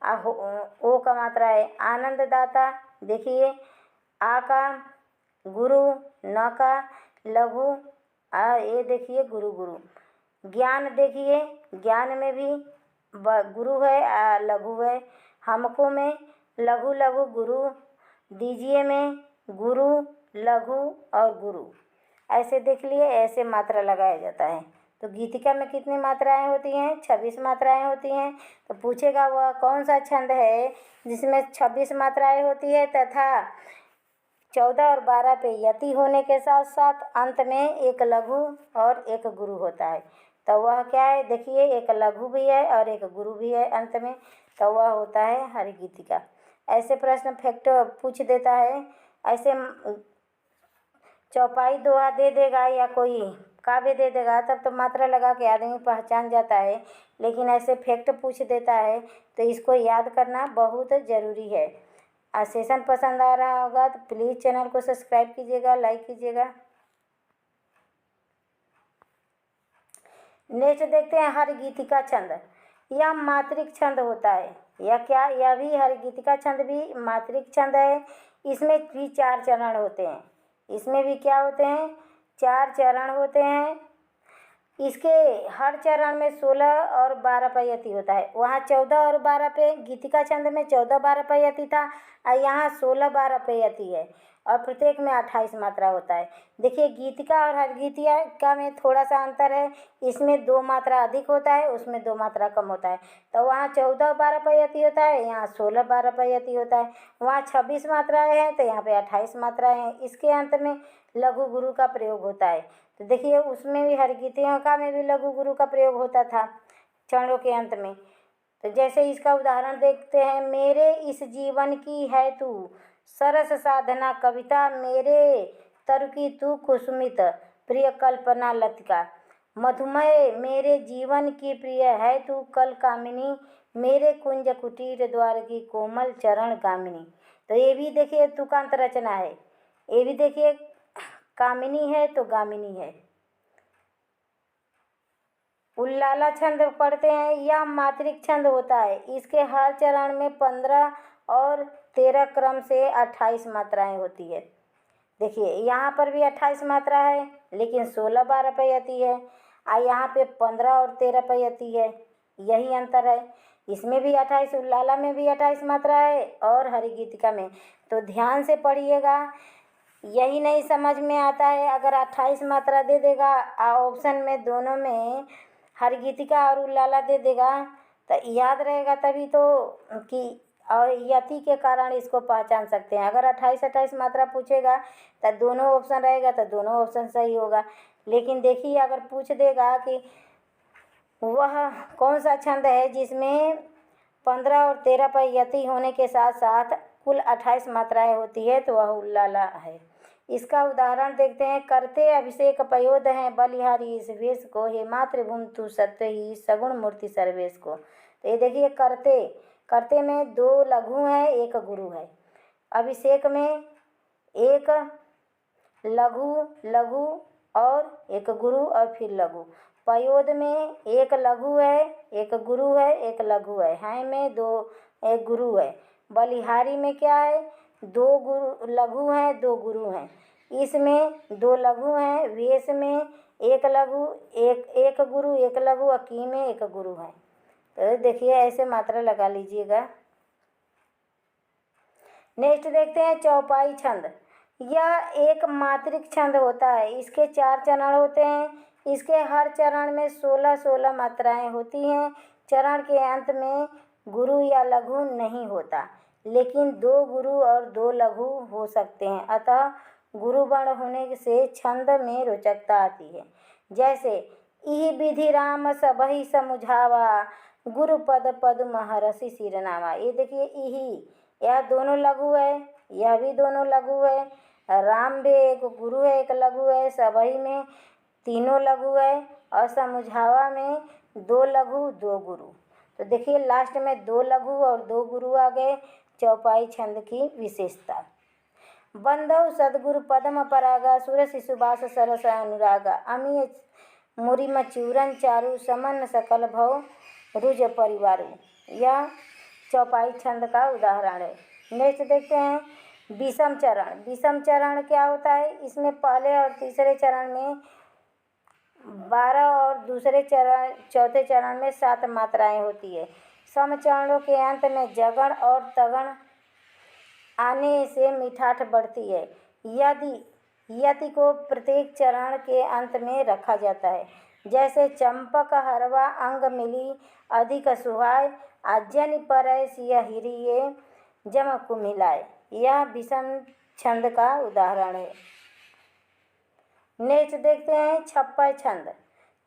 ओ का मात्रा है। आनंद दाता देखिए, आ का गुरु, न का लघु, ये देखिए गुरु। ज्ञान देखिए, ज्ञान में भी गुरु है, लघु है। हमको में लघु गुरु, दीजिए में गुरु, लघु और गुरु। ऐसे देख लिए, ऐसे मात्रा लगाया जाता है। तो गीतिका में कितनी मात्राएं होती हैं? 26 मात्राएं होती हैं। तो पूछेगा वह कौन सा छंद है जिसमें 26 मात्राएं होती है तथा 14 और 12 पे यति होने के साथ साथ अंत में एक लघु और एक गुरु होता है। तो वह क्या है? देखिए, एक लघु भी है और एक गुरु भी है अंत में, तो वह होता है हरिगीतिका। ऐसे प्रश्न फैक्ट पूछ देता है। ऐसे चौपाई दोहा दे देगा या कोई काव्य दे देगा तब तो मात्रा लगा के आदमी पहचान जाता है, लेकिन ऐसे फैक्ट पूछ देता है तो इसको याद करना बहुत ज़रूरी है। आज सेशन पसंद आ रहा होगा तो प्लीज़ चैनल को सब्सक्राइब कीजिएगा, लाइक कीजिएगा। नेक्स्ट देखते हैं हरिगीतिका छंद। यह मात्रिक छंद होता है। यह भी हरिगीतिका छंद भी मात्रिक छंद है। इसमें भी 4 चरण होते हैं। इसमें भी क्या होते हैं? 4 चरण होते हैं। इसके हर चरण में 16 और 12 पर यति होता है। वहाँ 14 और 12 पे, गीतिका छंद में 14-12 पर यति था और यहाँ 16-12 पे यति है, और प्रत्येक में 28 मात्रा होता है। देखिए, गीतिका और हरिगीतिका में थोड़ा सा अंतर है। इसमें 2 मात्रा अधिक होता है, उसमें 2 मात्रा कम होता है। तो वहाँ 14-12 पर यति होता है, यहाँ 16-12 पर यति होता है। वहाँ 26 मात्राएँ हैं तो यहाँ पे 28 मात्राएँ हैं। इसके अंत में लघु गुरु का प्रयोग होता है। तो देखिए, उसमें भी हरिगीतिका में भी लघु गुरु का प्रयोग होता था चरणों के अंत में। तो जैसे इसका उदाहरण देखते हैं। मेरे इस जीवन की है तू सरस साधना कविता, मेरे तरु की तू कुसुमित प्रिय कल्पना लतिका, मधुमय मेरे जीवन की प्रिय है तू कल कामिनी, मेरे कुंज कुटीर द्वार की कोमल चरण गामिनी। तो ये भी देखिए तुकांत रचना है। ये भी देखिए कामिनी है तो गामिनी है। उल्लाला छंद पढ़ते हैं। यह मात्रिक छंद होता है। इसके हर चरण में 15 और 13 क्रम से 28 मात्राएं होती है। देखिए, यहाँ पर भी 28 मात्रा है, लेकिन 16-12 पर यति है, और यहाँ पे 15 और 13 पर यति है। यही अंतर है। इसमें भी 28, उल्लाला में भी 28 मात्रा है और हरिगीतिका में। तो ध्यान से पढ़िएगा। यही नहीं समझ में आता है, अगर 28 मात्रा दे देगा ऑप्शन में, दोनों में हरिगीतिका और उल्लाला दे देगा तो याद रहेगा तभी तो, कि और यति के कारण इसको पहचान सकते हैं। अगर 28-28 मात्रा पूछेगा तो दोनों ऑप्शन रहेगा तो दोनों ऑप्शन सही होगा। लेकिन देखिए, अगर पूछ देगा कि वह कौन सा छंद है जिसमें 15 और 13 पर यति होने के साथ साथ कुल 28 मात्राएं होती है, तो वह उल्लाला है। इसका उदाहरण देखते हैं। करते अभिषेक पयोध हैं बलिहारी इस वेश को, हे मातृभूमि तू सत्य ही सगुण मूर्ति सर्वेश को। तो ये देखिए, करते करते में 2 लघु हैं, 1 गुरु है। अभिषेक में 1 लघु लघु और 1 गुरु और फिर लघु। पयोद में 1 लघु है, 1 गुरु है, 1 लघु है। हैं में 1 गुरु है। बलिहारी में क्या है, 2 लघु हैं, 2 गुरु हैं। इसमें 2 लघु हैं। वेश में 1 लघु, 1 गुरु, 1 लघु। अकी में 1 गुरु है। तो देखिए ऐसे मात्रा लगा लीजिएगा। नेक्स्ट देखते हैं चौपाई छंद। यह एक मात्रिक छंद होता है। इसके 4 चरण होते हैं। इसके हर चरण में 16-16 मात्राएं होती हैं। चरण के अंत में गुरु या लघु नहीं होता, लेकिन 2 गुरु और 2 लघु हो सकते हैं। अतः गुरु वर्ण होने से छंद में रोचकता आती है। जैसे इहि विधि राम सबहि समुझावा, गुरु पद पद्म हरषि सिरनावा। ये देखिए इहि, यह दोनों लघु है, यह भी दोनों लघु है। राम में 1 गुरु है, 1 लघु है। सबहि में तीनों लघु है और समुझावा में 2 लघु 2 गुरु। तो देखिए लास्ट में 2 लघु और 2 गुरु आ गए। चौपाई छंद की विशेषता। बंधौ सद्गुरु पद्म परागा, सुर शिशुवास सरस अनुरागा, अमीय मुरिम चूरन चारु, समन सकल भव रुज परिवारु। यह चौपाई छंद का उदाहरण है। नेक्स्ट देखते हैं विषम चरण। विषम चरण क्या होता है, इसमें पहले और तीसरे चरण में 12 और चौथे चरण में 7 मात्राएं होती है। सम चरणों के अंत में जगण और तगण आने से मिठास बढ़ती है। यति को प्रत्येक चरण के अंत में रखा जाता है। जैसे चंपक हरवा अंग मिली अधिक सुहाय, आज्ञनि परय सिय हिरिये जम कुमिलाय। यह विषम छंद का उदाहरण है। नेक्स्ट देखते हैं छप्पय छंद।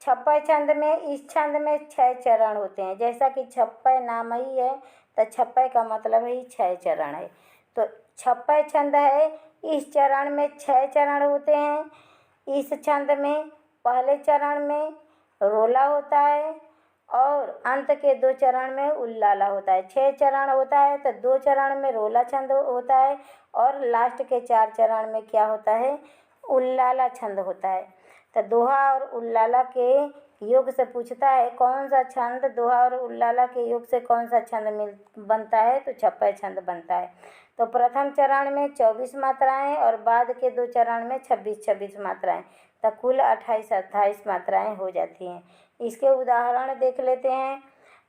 छप्पय छंद में, इस छंद में 6 चरण होते हैं। जैसा कि छप्पय नाम ही है, तो छप्पय का मतलब ही 6 चरण है। तो छप्पय छंद है। इस चरण में 6 चरण होते हैं। इस छंद में पहले चरण में रोला होता है और अंत के 2 चरण में उल्लाला होता है। 6 चरण होता है तो 2 चरण में रोला छंद होता है और लास्ट के 4 चरण में क्या होता है, उल्लाला छंद होता है। तो दोहा और उल्लाला के योग से पूछता है कौन सा छंद, दोहा और उल्लाला के योग से कौन सा छंद बनता है, तो छप्पय छंद बनता है। तो प्रथम चरण में 24 मात्राएं और बाद के 2 चरण में 26-26 मात्राएं, तो कुल 28-28 मात्राएं हो जाती हैं। इसके उदाहरण देख लेते हैं।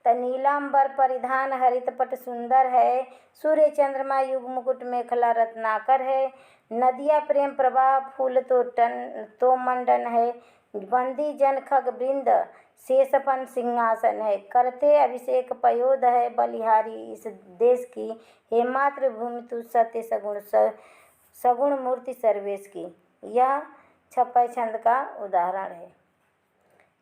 तो नीलांबर परिधान हरित पट सुंदर है, सूर्य चंद्रमा युग मुकुट मेखला रत्नाकर है, नदिया प्रेम प्रवाह फूल तो मंडन है, बंदी जन खग वृंद शेषपन सिंहासन है, करते अभिषेक पयोध है बलिहारी इस देश की, हे मातृभूमि तु सत्य सगुण मूर्ति सर्वेश की। यह छप्पय छंद का उदाहरण है।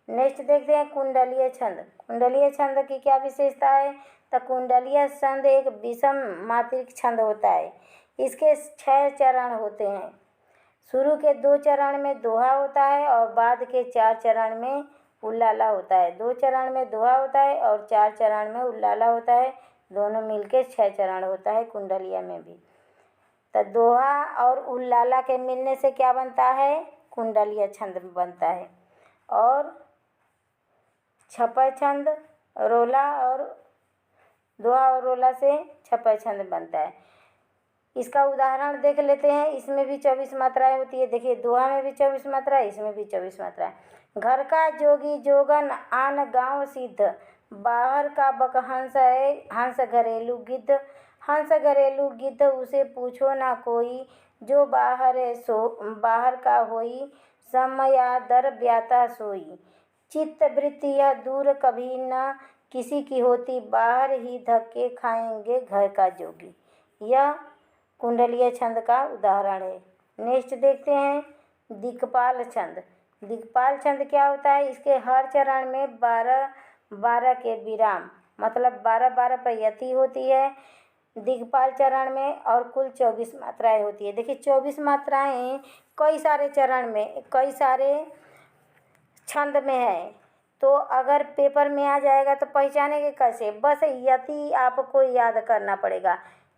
नेक्स्ट देखते हैं कुंडलीय छंद। कुंडलीय छंद की क्या विशेषता है, तो कुंडलीय छंद एक विषम मात्रिक छंद होता है। इसके 6 चरण होते हैं। शुरू के 2 चरण में दोहा होता है और बाद के 4 चरण में उल्लाला होता है। 2 चरण में दोहा होता है और 4 चरण में उल्लाला होता है। दोनों मिलके 6 चरण होता है कुंडलिया में भी। तो दोहा और उल्लाला के मिलने से क्या बनता है, कुंडलीय छंद बनता है। और छप्पय छंद रोला और दोहा और रोला से छप्पय छंद बनता है। इसका उदाहरण देख लेते हैं। इसमें भी 24 मात्राएं होती है। देखिए दोहा में भी 24 मात्राएं, इसमें भी 24 मात्राएं। घर का जोगी जोगन आन गाँव सिद्ध, बाहर का बक हंस है हंस घरेलू गिद्ध, हंस घरेलू गिद्ध उसे पूछो ना कोई, जो बाहर है सो बाहर का होई, समया दर ब्याता सोई, चित्त वृत्ति यह दूर कभी न किसी की होती, बाहर ही धक्के खाएंगे घर का जोगी। यह कुंडलीय छंद का उदाहरण है। नेक्स्ट देखते हैं दिक्पाल छंद। दिक्पाल छंद क्या होता है, इसके हर चरण में 12-12 के विराम, मतलब 12-12 पर यति होती है दिक्पाल चरण में, और कुल 24 मात्राएं होती है। देखिए 24 मात्राएं कई सारे चरण में, कई सारे छंद में है। तो अगर पेपर में आ जाएगा तो पहचानेंगे कैसे? बस यति आपको याद करना पड़ेगा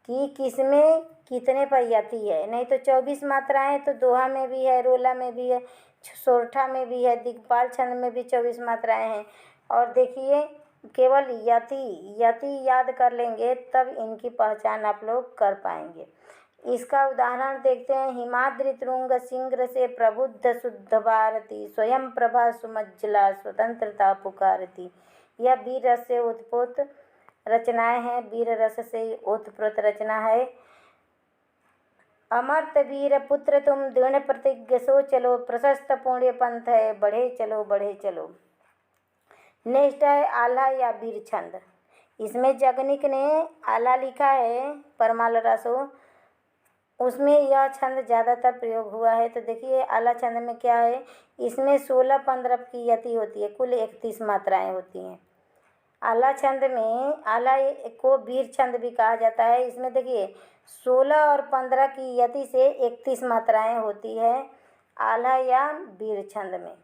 कि किसमें कितने पर यति है। नहीं तो 24 मात्राएं तो दोहा में भी है, रोला में भी है, सोरठा में भी है, दिक्पाल छंद में भी 24 मात्राएं हैं। और देखिए केवल यति यति याद कर लेंगे तब इनकी पहचान आप लोग कर पाएंगे। इसका उदाहरण देखते हैं। हिमाद्रि तुंग सिंग्र से प्रबुद्ध शुद्ध भारती, स्वयं प्रभा सुमज्जला स्वतंत्रता पुकारती। यह वीर रस से उत्पोत रचनाएं हैं, वीर रस से ओतप्रोत रचना है। अमर्त वीर पुत्र तुम दृढ़ प्रतिज्ञ सो चलो, प्रशस्त पुण्य पंथ है बढ़े चलो बढ़े चलो। नेक्स्ट है आला या वीर छंद। इसमें जगनिक ने आला लिखा है, परमाल रसो, उसमें यह छंद ज़्यादातर प्रयोग हुआ है। तो देखिए आला छंद में क्या है, इसमें 16-15 की यति होती है, कुल 31 मात्राएं होती हैं। आला छंद में आला को वीर छंद भी कहा जाता है। इसमें देखिए 16 और 15 की यति से 31 मात्राएं होती है आला या वीर छंद में।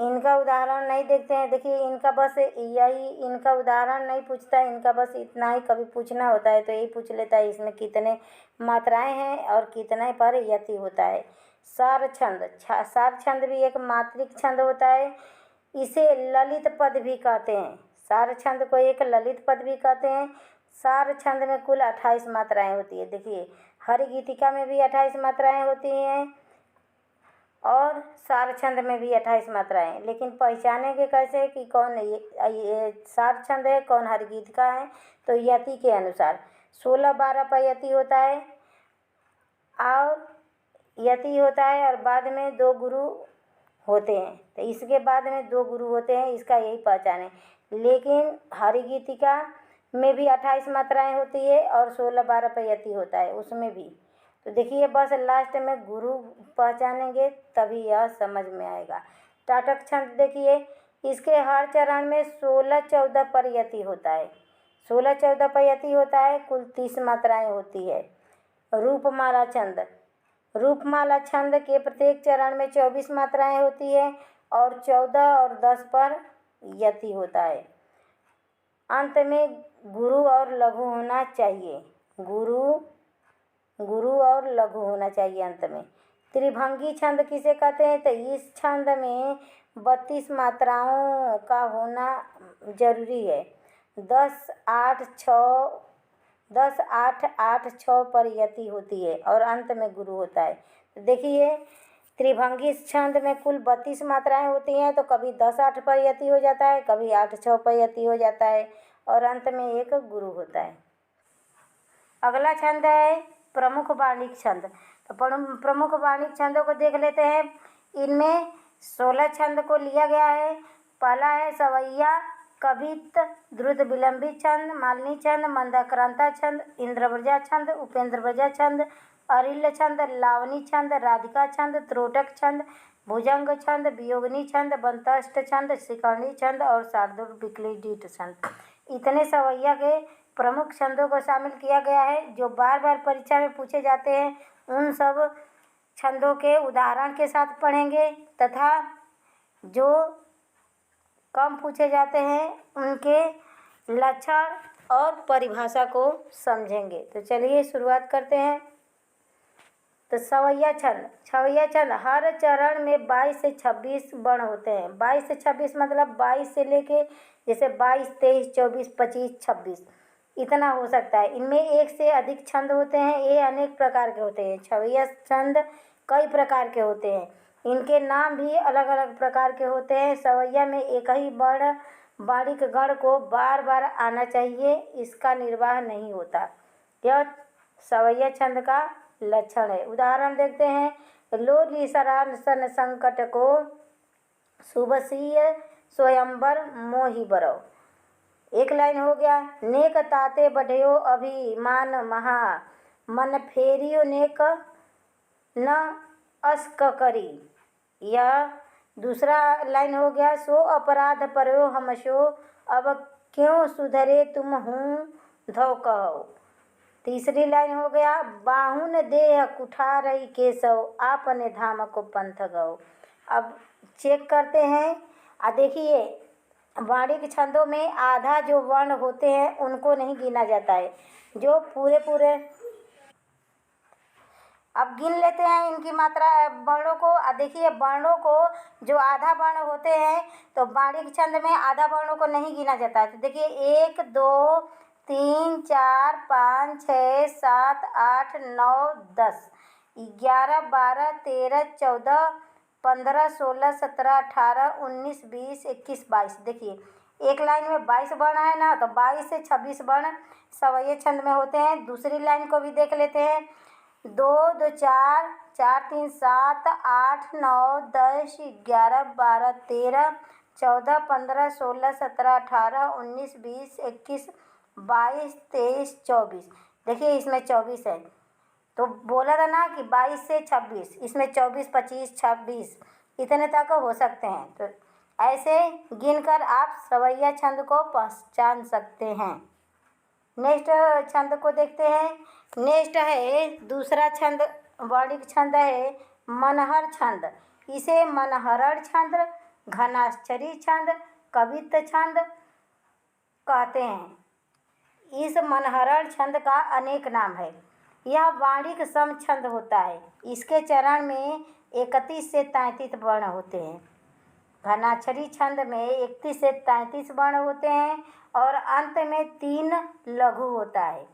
इनका उदाहरण नहीं देखते हैं। देखिए इनका बस यही, इनका उदाहरण नहीं पूछता है, इनका बस इतना ही कभी पूछना होता है तो यही पूछ लेता है इसमें कितने मात्राएं हैं और कितने पर यति होता है। सार छंद, सार छंद भी एक मात्रिक छंद होता है, इसे ललित पद भी कहते हैं। सार छंद को एक ललित पद भी कहते हैं। सार छंद में कुल 28 मात्राएं होती है। देखिए हरिगीतिका में भी 28 मात्राएं होती हैं और सार छंद में भी 28 मात्राएं। लेकिन पहचानेंगे कैसे कि कौन ये सार छंद है, कौन हरिगीतिका है? तो यति के अनुसार 16-12 पर यति होता है और यति होता है और बाद में 2 गुरु होते हैं। तो इसके बाद में 2 गुरु होते हैं, इसका यही पहचान है। लेकिन हरिगीतिका में भी 28 मात्राएं होती है और 16-12 पर यति होता है उसमें भी। तो देखिए बस लास्ट में गुरु पहचानेंगे तभी यह समझ में आएगा। टाटक छंद देखिए, इसके हर चरण में 16-14 पर यति होता है। 16-14 पर यति होता है, कुल 30 मात्राएं होती है। रूपमाला छंद, रूपमाला छंद के प्रत्येक चरण में 24 मात्राएं होती है और 14 और 10 पर यति होता है। अंत में गुरु और लघु होना चाहिए, गुरु और लघु होना चाहिए अंत में। त्रिभंगी छंद किसे कहते हैं? तो इस छंद में 32 मात्राओं का होना जरूरी है। 10-8-8-6 पर यति होती है और अंत में गुरु होता है। तो देखिए त्रिभंगी छंद में कुल 32 मात्राएं होती हैं, तो कभी 10-8 पर यति हो जाता है, कभी 8-6 पर यति हो जाता है और अंत में एक गुरु होता है। अगला छंद है प्रमुख वाणिक छंद। तो प्रमुख वाणिक छंदों को देख लेते हैं। इनमें 16 छंद को लिया गया है। पहला है सवैया, कवित, द्रुत विलंबित छंद, मालिनी छंद, मंदाक्रांता छंद, इंद्रव्रजा छंद, उपेंद्रव्रजा छंद, अरिल्य छंद, लावनी छंद, राधिका छंद, त्रोटक छंद, भुजंग छंद, वियोगिनी छंद, बंतष्ट छंद, शिकरणी छंद और शार्दूल विक्लीडित छंद। इतने सवैया के प्रमुख छंदों को शामिल किया गया है जो बार बार परीक्षा में पूछे जाते हैं। उन सब छंदों के उदाहरण के साथ पढ़ेंगे तथा जो कम पूछे जाते हैं उनके लक्षण और परिभाषा को समझेंगे। तो चलिए शुरुआत करते हैं। तो सवैया छंद हर चरण में 22 से 26 वर्ण होते हैं। 22 से 26 मतलब 22 से लेके जैसे 22, 23, 24, 25, 26 इतना हो सकता है। इनमें एक से अधिक छंद होते हैं, ये अनेक प्रकार के होते हैं। छवैया छंद कई प्रकार के होते हैं, इनके नाम भी अलग अलग प्रकार के होते हैं। सवैया में एक ही वर्ण वाणिक गण को बार बार आना चाहिए, इसका निर्वाह नहीं होता। यह सवैया छंद का लक्षण है। उदाहरण देखते हैं। लोली सरासन संकट को सुबसीय स्वयंवर मोहि बरौ। एक लाइन हो गया। नेक ताते बढ़ियो अभिमान महा, मन फेरियो नेक न अस्क करी। यह दूसरा लाइन हो गया। सो अपराध पर्यो हमसो, अब क्यों सुधरे तुम हूँ धो कहो। तीसरी लाइन हो गया। बाहुन देह कुठारई केशव, आपने धाम को पंथ गौ। अब चेक करते हैं। देखिए, वाणिक छंदों में आधा जो वर्ण होते हैं उनको नहीं गिना जाता है, जो पूरे पूरे। अब गिन लेते हैं इनकी मात्रा वर्णों को। देखिए, वर्णों को जो आधा वर्ण होते हैं तो वाणिक छंद में आधा वर्णों को नहीं गिना जाता है। तो देखिए, 1 2 3 4 5 6 7 8 9 10 11 12 13 14 15 16 17 18 19 20 21 22। देखिए, एक लाइन में 22 वर्ण है ना, तो 22 से 26 वर्ण सवये छंद में होते हैं। दूसरी लाइन को भी देख लेते हैं। 2 2 4 4 3 7 8 9 10 11 12 13 14 15 16 17 18 19 20 21 22 23 24। देखिए, इसमें 24 है। तो बोला था ना कि 22 से 26, इसमें 24 25 26 इतने तक हो सकते हैं। तो ऐसे गिनकर आप सवैया छंद को पहचान सकते हैं। नेक्स्ट छंद को देखते हैं। नेक्स्ट है दूसरा छंद, वर्णिक छंद है मनहर छंद। इसे मनहरण छंद, घनाक्षरी छंद, कवित्त छंद कहते हैं। इस मनहरण छंद का अनेक नाम है। यह वाणिक सम छंद होता है। इसके चरण में 31 से 33 वर्ण होते हैं। घनाक्षरी छंद में 31 से 33 वर्ण होते हैं और अंत में 3 लघु होता है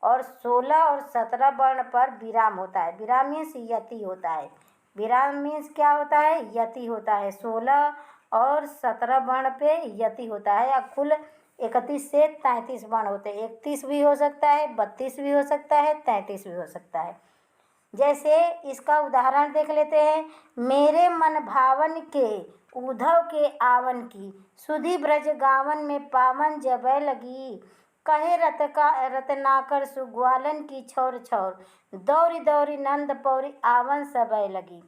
और 16 और 17 वर्ण पर विराम होता है। विराम मीन्स यति होता है। विराम मीन्स क्या होता है? यति होता है। 16 और 17 वर्ण पे यति होता है। या कुल 31 से 33 वर्ण होते हैं। 31 भी हो सकता है, 32 भी हो सकता है, 33 भी हो सकता है। जैसे इसका उदाहरण देख लेते हैं। मेरे मन भावन के उद्धव के आवन की, सुधि ब्रज गावन में पावन जबै लगी। कहे रत्नाकर सुग्वालन की छोर छोर, दौरी दौरी नंद पौरी आवन सबै लगी।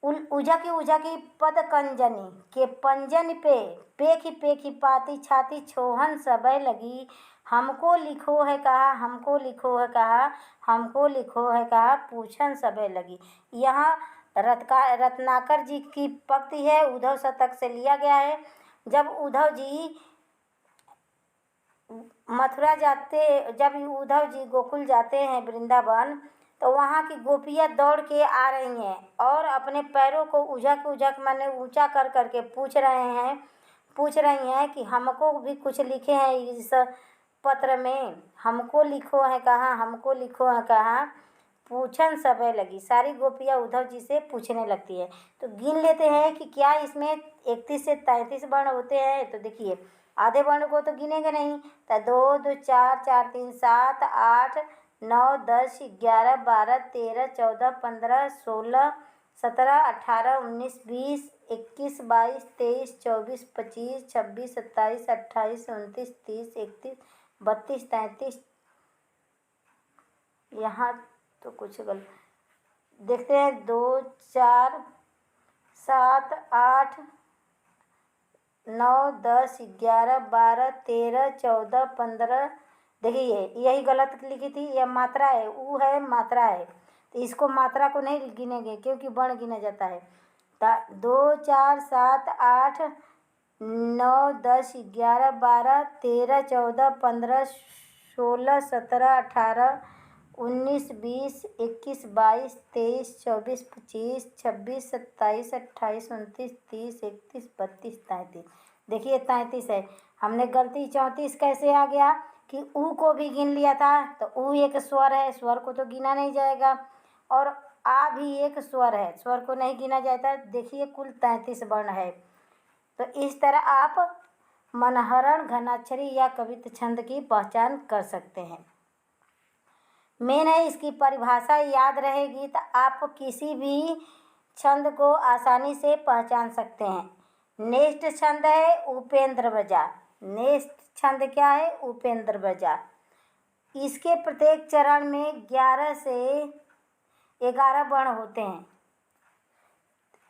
उजा की पद कंजनी के पंजन पे, पेखी पेखी पाती छाती छोहन सबै लगी। हमको लिखो है कहा, हमको लिखो है कहा, हमको लिखो है कहा, पूछन सबै लगी। यहाँ रत्नाकर जी की पंक्ति है, उद्धव शतक से लिया गया है। जब उद्धव जी गोकुल जाते हैं वृंदावन, तो वहाँ की गोपियाँ दौड़ के आ रही हैं और अपने पैरों को उझक माने ऊंचा कर करके पूछ रही हैं कि हमको भी कुछ लिखे हैं इस पत्र में, हमको लिखो है कहाँ, हमको लिखो है कहाँ, पूछन सबै लगी। सारी गोपियाँ उद्धव जी से पूछने लगती है। तो गिन लेते हैं कि क्या इसमें 31 से 33 वर्ण होते हैं। तो देखिए, आधे वर्ण को तो गिनेंगे नहीं। तो 2 2 4 4 3 7 8 9 10 11 12 13 14 15 16 17 18 19 20 21 22 23 24 25 26 27 28 29 30 31 32 33। यहाँ तो कुछ गलत देखते हैं। 2 4 7 8 9 10 11 12 13 14 15। देखिए, यही गलत लिखी थी। यह मात्रा है, ऊ है मात्रा है, तो इसको मात्रा को नहीं गिनेंगे क्योंकि वर्ण गिना जाता है। 2 4 7 8 9 10 11 12 13 14 15 16 17 18 19 20 21 22 23 24 25 26 27 28 29 30 31 32 33। देखिए, 33 है। हमने गलती 34 कैसे आ गया कि ऊ को भी गिन लिया था। तो ऊ एक स्वर है, स्वर को तो गिना नहीं जाएगा। और आ भी एक स्वर है, स्वर को नहीं गिना जाता। देखिए, कुल 33 वर्ण है। तो इस तरह आप मनहरण, घनाक्षरी या कवित्त छंद की पहचान कर सकते हैं। मेन है इसकी परिभाषा याद रहेगी तो आप किसी भी छंद को आसानी से पहचान सकते हैं। नेक्स्ट छंद है उपेंद्र व्रजा। नेक्स्ट छंद क्या है? उपेंद्र व्रजा। इसके प्रत्येक चरण में 11 से 11 वर्ण होते हैं।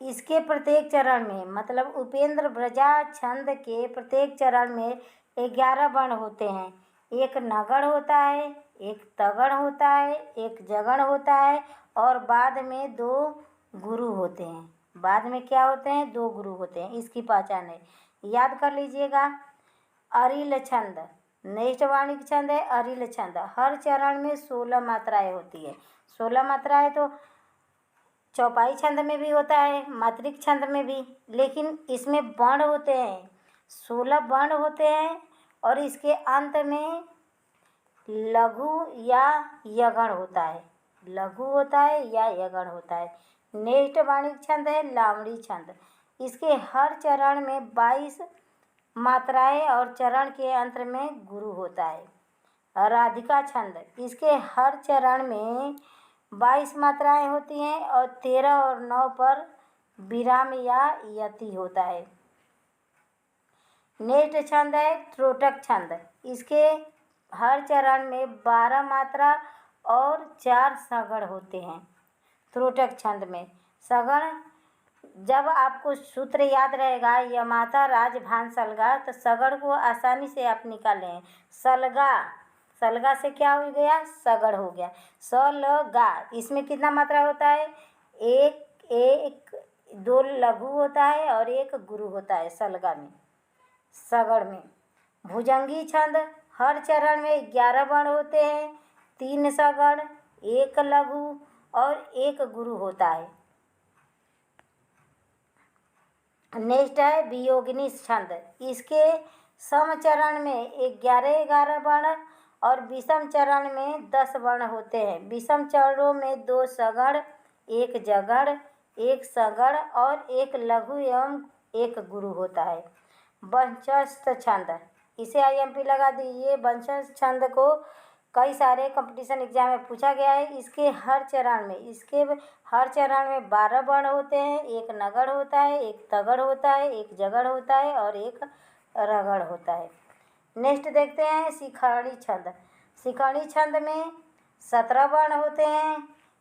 इसके प्रत्येक चरण में मतलब उपेंद्र व्रजा छंद के प्रत्येक चरण में 11 वर्ण होते हैं। एक नगण होता है, एक तगण होता है, एक जगण होता है और बाद में 2 गुरु होते हैं। बाद में क्या होते हैं, 2 गुरु होते हैं। इसकी पहचान है, याद कर लीजिएगा। अरिल छंद, नेक्स्ट वाणिक छंद है अरिल छंद। हर चरण में 16 मात्राएं होती है। 16 मात्राएं तो चौपाई छंद में भी होता है, मात्रिक छंद में भी, लेकिन इसमें वर्ण होते हैं, 16 वर्ण होते हैं और इसके अंत में लघु या यगण होता है, लघु होता है या यगण होता है। नेक्स्ट वाणिक छंद है लावणी छंद। इसके हर चरण में 22 मात्राएं और चरण के अंत में गुरु होता है। राधिका छंद, इसके हर चरण में 22 मात्राएं होती हैं और 13 और 9 पर विराम या यति होता है। नेक्स्ट छंद है त्रोटक छंद। इसके हर चरण में 12 मात्रा और 4 सगड़ होते हैं। त्रोटक छंद में सगड़, जब आपको सूत्र याद रहेगा यमाता राज भान सलगा, तो सगड़ को आसानी से आप निकालें। सलगा, सलगा से क्या हो गया, सगड़ हो गया। सलगा, इसमें कितना मात्रा होता है, एक 2 लघु होता है और 1 गुरु होता है सलगा में, सगड़ में। भुजंगी छंद, हर चरण में 11 वर्ण होते हैं, 3 सगड़, 1 लघु और 1 गुरु होता है। नेक्स्ट है वियोगिनी छंद। इसके सम चरण में 11 वर्ण और विषम चरण में 10 वर्ण होते हैं। विषम चरणों में 2 सगड़, 1 जगड़, 1 सगड़ और 1 लघु एवं 1 गुरु होता है। वंशस्थ छंद, इसे IMP लगा दीजिए। वंशस्थ छंद को कई सारे कंपटीशन एग्जाम में पूछा गया है। इसके हर चरण में 12 वर्ण होते हैं, 1 नगड़ होता है, 1 तगड़ होता है, 1 जगड़ होता है और 1 रगड़ होता है। नेक्स्ट देखते हैं शिखरणी छंद। शिखरणी छंद में 17 वर्ण होते हैं।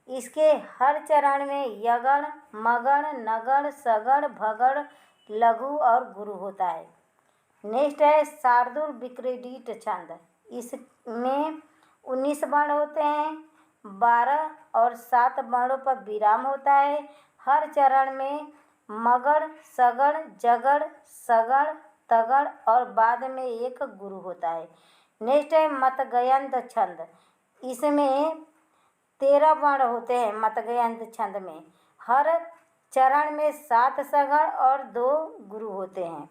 इसके हर चरण में यगण, मगण, नगण, सगण, भगण, लघु और गुरु होता है। नेक्स्ट है शार्दूल विक्रीडित छंद। इसमें 19 वर्ण होते हैं, 12 और 7 वर्णों पर विराम होता है। हर चरण में मगड़, सगड़, जगड़, सगड़, तगड़ और बाद में 1 गुरु होता है। नेक्स्ट है मतगयंत छंद। इसमें 13 वर्ण होते हैं मतगयंत छंद में। हर चरण में 7 सगड़ और 2 गुरु होते हैं।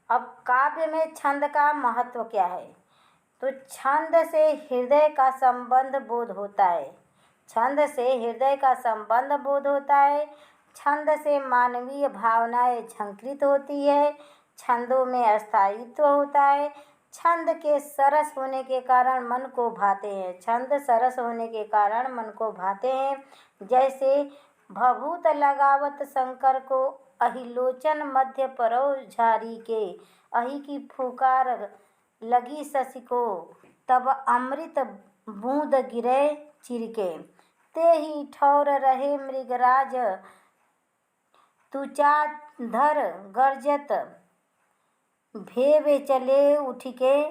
अब काव्य में छंद का महत्व क्या है, तो छंद से हृदय का संबंध बोध होता है। छंद से हृदय का संबंध बोध होता है। छंद से मानवीय भावनाएं झंकृत होती है। छंदों में अस्थायित्व होता है। छंद के सरस होने के कारण मन को भाते हैं। छंद सरस होने के कारण मन को भाते हैं। जैसे भभूत लगावत शंकर को अहिलोचन मध्य परो झारी के, अहि की फुकार लगी शशि को, तब अमृत बूंद गिरे चिरके, ते ही ठौर रहे मृगराज तुचा धर गर्जत, भेवे चले उठिके,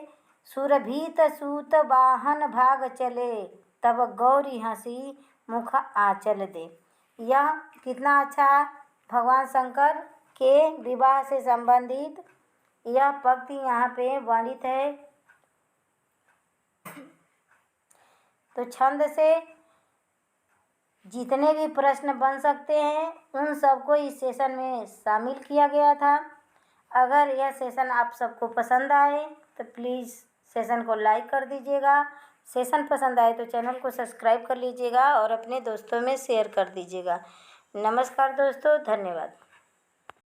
सुरभीत सूत वाहन भाग चले, तब गौरी हंसी मुख आंचल दे। यह कितना अच्छा भगवान शंकर के विवाह से संबंधित यह पंक्ति यहाँ पे वर्णित है। तो छंद से जितने भी प्रश्न बन सकते हैं उन सबको इस सेशन में शामिल किया गया था। अगर यह सेशन आप सबको पसंद आए तो प्लीज़ सेशन को लाइक कर दीजिएगा। सेशन पसंद आए तो चैनल को सब्सक्राइब कर लीजिएगा और अपने दोस्तों में शेयर कर दीजिएगा। नमस्कार दोस्तों, धन्यवाद।